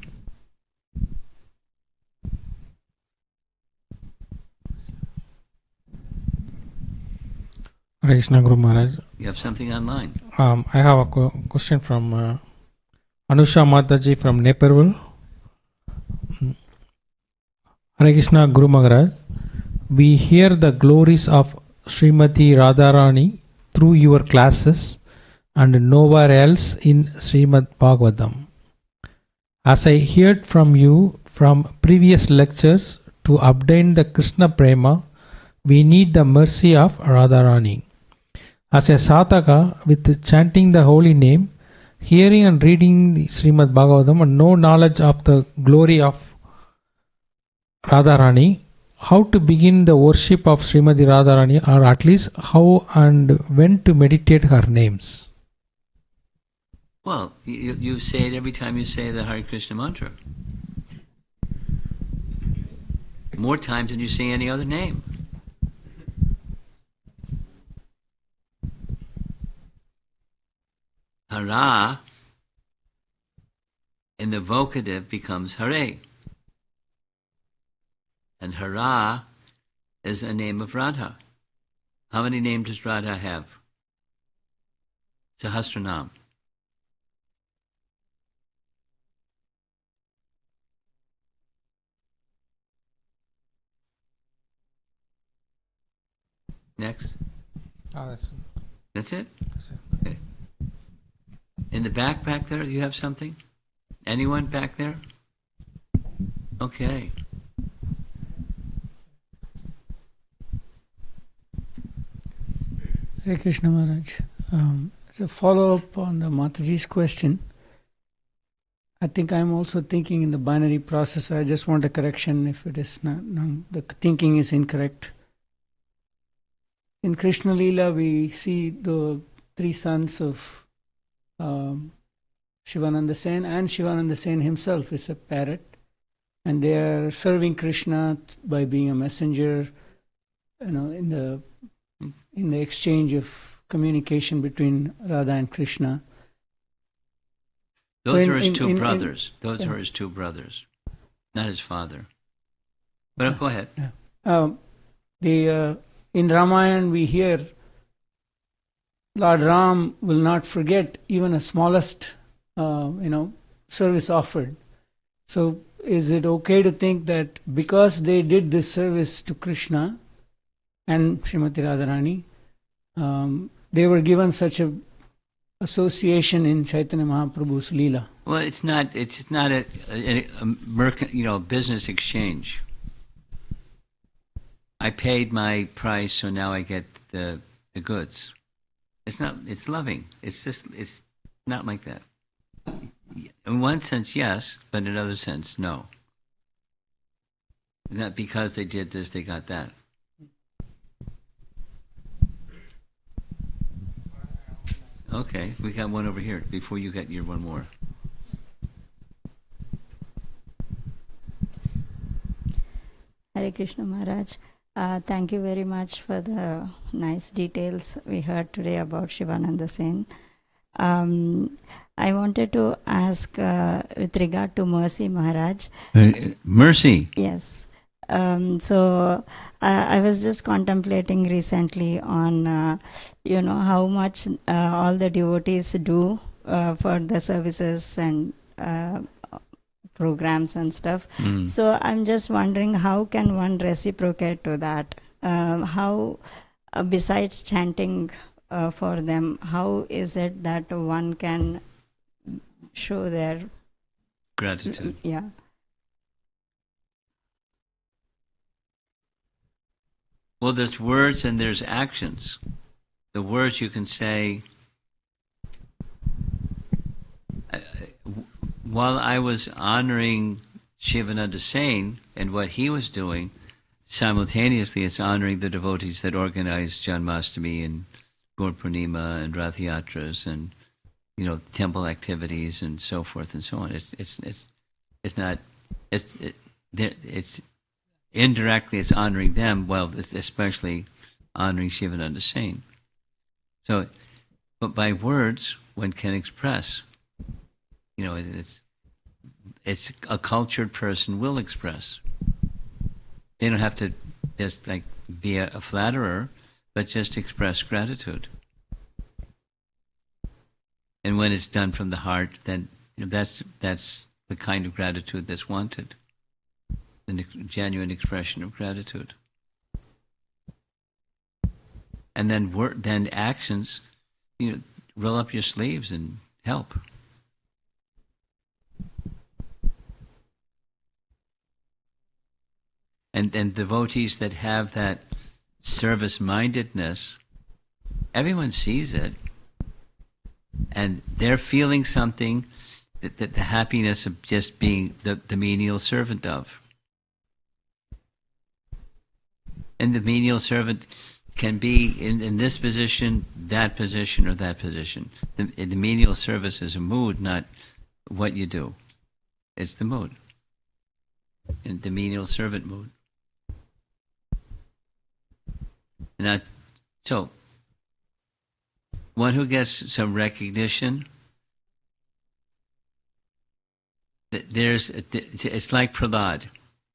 Hare Krishna Guru Maharaj. You have something online. I have a question from Anusha Mataji from Naperville. Hare Krishna Guru Maharaj. We hear the glories of Srimati Radharani through your classes and nowhere else in Srimad Bhagavatam. As I heard from you from previous lectures, to obtain the Krishna Prema, we need the mercy of Radharani. As a Sataka, with chanting the holy name, hearing and reading the Srimad Bhagavatam and no knowledge of the glory of Radharani, how to begin the worship of Srimati Radharani, or at least how and when to meditate her names? Well, you say it every time you say the Hare Krishna mantra. More times than you say any other name. Hara in the vocative becomes Hare. And Hara is a name of Radha. How many names does Radha have? Sahasranam. Next. That's it? That's it. Okay. In the back there, do you have something? Anyone back there? Okay. Hare Krishna Maharaj. As a follow-up on the Mataji's question, I think I'm also thinking in the binary processor. I just want a correction if it is not, no, the thinking is incorrect. In Krishna Leela, we see the three sons of Sivananda Sena, and Sivananda Sena himself is a parrot, and they are serving Krishna by being a messenger, in the exchange of communication between Radha and Krishna. Those are his two brothers. Those are his two brothers, not his father. But go ahead. In Ramayana, we hear Lord Ram will not forget even a smallest, service offered. So, is it okay to think that because they did this service to Krishna and Srimati Radharani, they were given such a association in Chaitanya Mahaprabhu's Leela? Well, it's not a business exchange. I paid my price, so now I get the goods. It's not. It's loving. It's Not like that. In one sense, yes, but in another sense, no. Not because they did this, they got that. Okay, we got one over here before you get your one more. Hare Krishna Maharaj. Thank you very much for the nice details we heard today about Sivananda Sena. I wanted to ask with regard to Mercy Maharaj. Mercy. Yes. So I was just contemplating recently on, how much all the devotees do for the services and programs and stuff. So I'm just wondering, how can one reciprocate to that? How, besides chanting for them, how is it that one can show their Gratitude. Yeah. Well, there's words and there's actions. The words you can say, while I was honoring Sivananda Sena and what he was doing, simultaneously it's honoring the devotees that organize Janmashtami and Gaur Purnima and Rath Yatras and temple activities and so forth and so on. It's indirectly it's honoring them, well, it's especially honoring Sivananda Sena. So, but by words one can express. It's a cultured person will express. They don't have to just like be a flatterer, but just express gratitude. And when it's done from the heart, then that's the kind of gratitude that's wanted. The genuine expression of gratitude. And then actions, roll up your sleeves and help. And devotees that have that service-mindedness, everyone sees it, and they're feeling something that the happiness of just being the menial servant of. And the menial servant can be in this position, that position, or that position. The menial service is a mood, not what you do. It's the mood. In the menial servant mood. Now, so, one who gets some recognition, it's like Prahlad.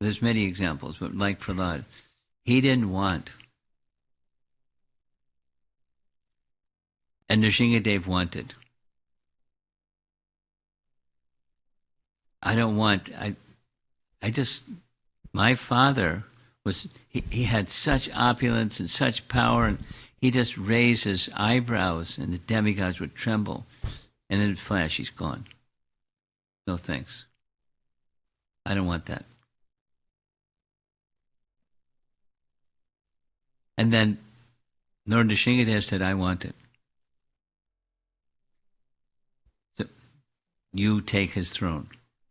There's many examples, but like Prahlad. He didn't want. And Nrsingadev wanted. I don't want, my father he had such opulence and such power, and he just raised his eyebrows and the demigods would tremble. And in a flash, he's gone. No thanks. I don't want that. And then Lord Nrsingadev said, I want it. So you take his throne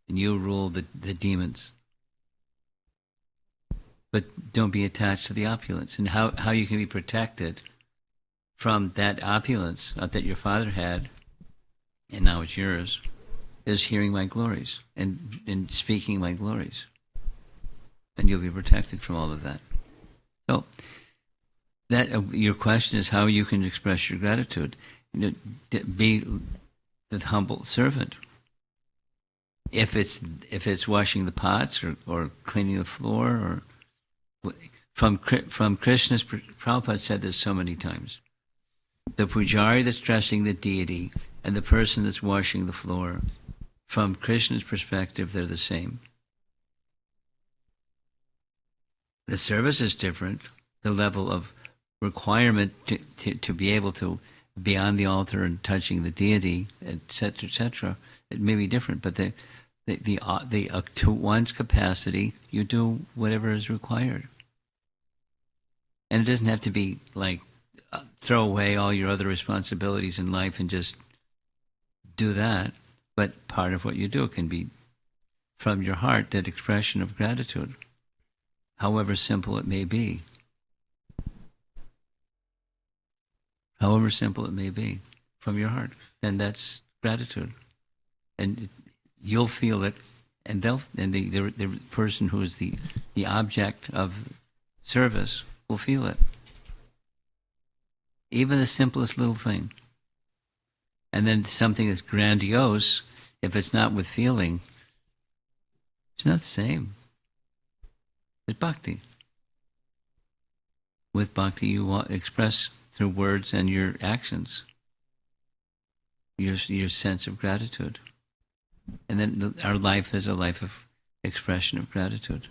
and you rule the demons. But don't be attached to the opulence. And how you can be protected from that opulence that your father had, and now it's yours, is hearing my glories and speaking my glories. And you'll be protected from all of that. So, that your question is how you can express your gratitude. Be the humble servant. If it's washing the pots or cleaning the floor or from Krishna's, Prabhupada said this so many times. The pujari that's dressing the deity and the person that's washing the floor, from Krishna's perspective, they're the same. The service is different. The level of requirement to be able to be on the altar and touching the deity, etc., it may be different, but to one's capacity, you do whatever is required. And it doesn't have to be like throw away all your other responsibilities in life and just do that, but part of what you do can be from your heart, that expression of gratitude, however simple it may be. However simple it may be, from your heart. And that's gratitude. And you'll feel it, and the person who is the object of service will feel it. Even the simplest little thing. And then something that's grandiose, if it's not with feeling, it's not the same. It's bhakti. With bhakti, you express through words and your actions your sense of gratitude. And then our life is a life of expression of gratitude.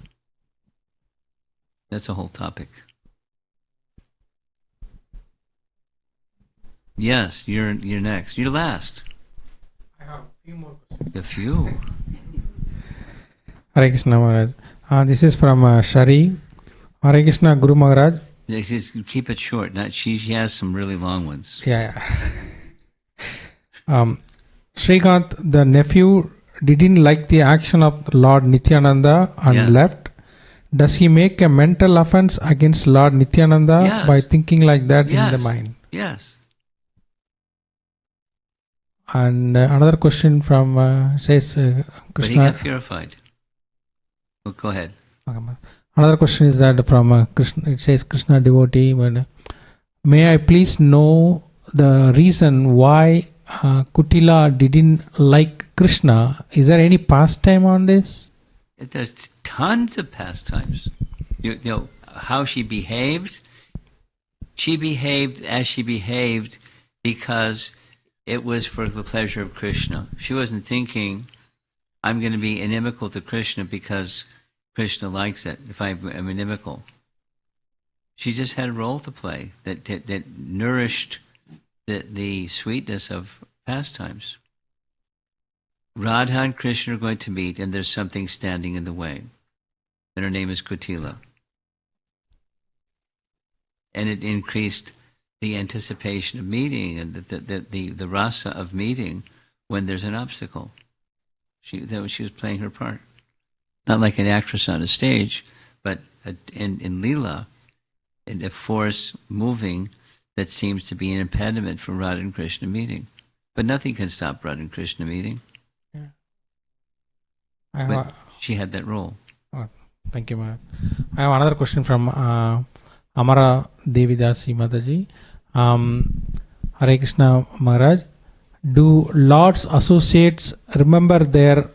That's a whole topic. Yes, you're next. You're last. I have a few more questions. A few. Hare Krishna Maharaj. This is from Shari. Hare Krishna Guru Maharaj. Just keep it short. She has some really long ones. Yeah. Srikanth, the nephew, didn't like the action of Lord Nityananda and left. Does he make a mental offense against Lord Nityananda by thinking like that in the mind? Yes. And another question from says Krishna. But he got purified. Well, go ahead. Another question is that from Krishna. It says Krishna devotee. May I please know the reason why Kutila didn't like Krishna? Is there any pastime on this? There's tons of pastimes. You know how she behaved. She behaved as she behaved because it was for the pleasure of Krishna. She wasn't thinking, I'm going to be inimical to Krishna because Krishna likes it, if I'm inimical. She just had a role to play that nourished the sweetness of pastimes. Radha and Krishna are going to meet, and there's something standing in the way. And her name is Kutila. And it increased the anticipation of meeting and the rasa of meeting when there's an obstacle. She was playing her part. Not like an actress on a stage, but in Leela, in the force moving that seems to be an impediment for Radha and Krishna meeting. But nothing can stop Radha and Krishna meeting. But she had that role. Thank you, Maharaj. I have another question from Amara Devidasi Mataji. Hare Krishna Maharaj. Do Lord's associates remember their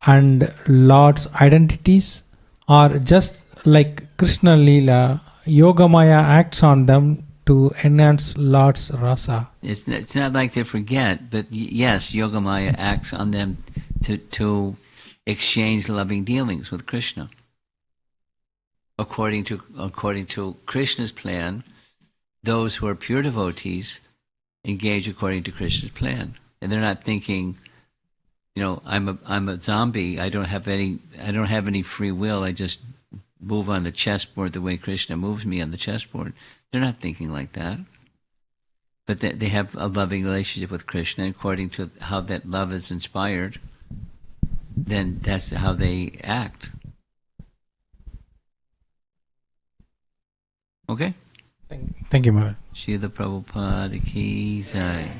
and Lord's identities, or just like Krishna Leela, Yogamaya acts on them to enhance Lord's rasa? It's not like they forget, but yes, Yogamaya acts on them to exchange loving dealings with Krishna. According to Krishna's plan, those who are pure devotees engage according to Krishna's plan, and they're not thinking, I'm a zombie. I don't have any free will. I just move on the chessboard the way Krishna moves me on the chessboard. They're not thinking like that. But they have a loving relationship with Krishna, according to how that love is inspired. Then that's how they act. Okay? Thank you, Maharaj. Srila Prabhupada ki jai.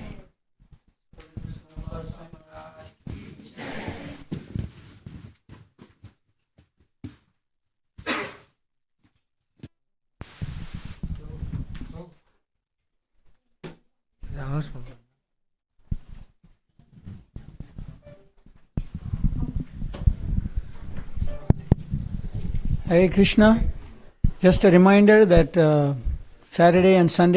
Hare Krishna. Just a reminder that Saturday and Sunday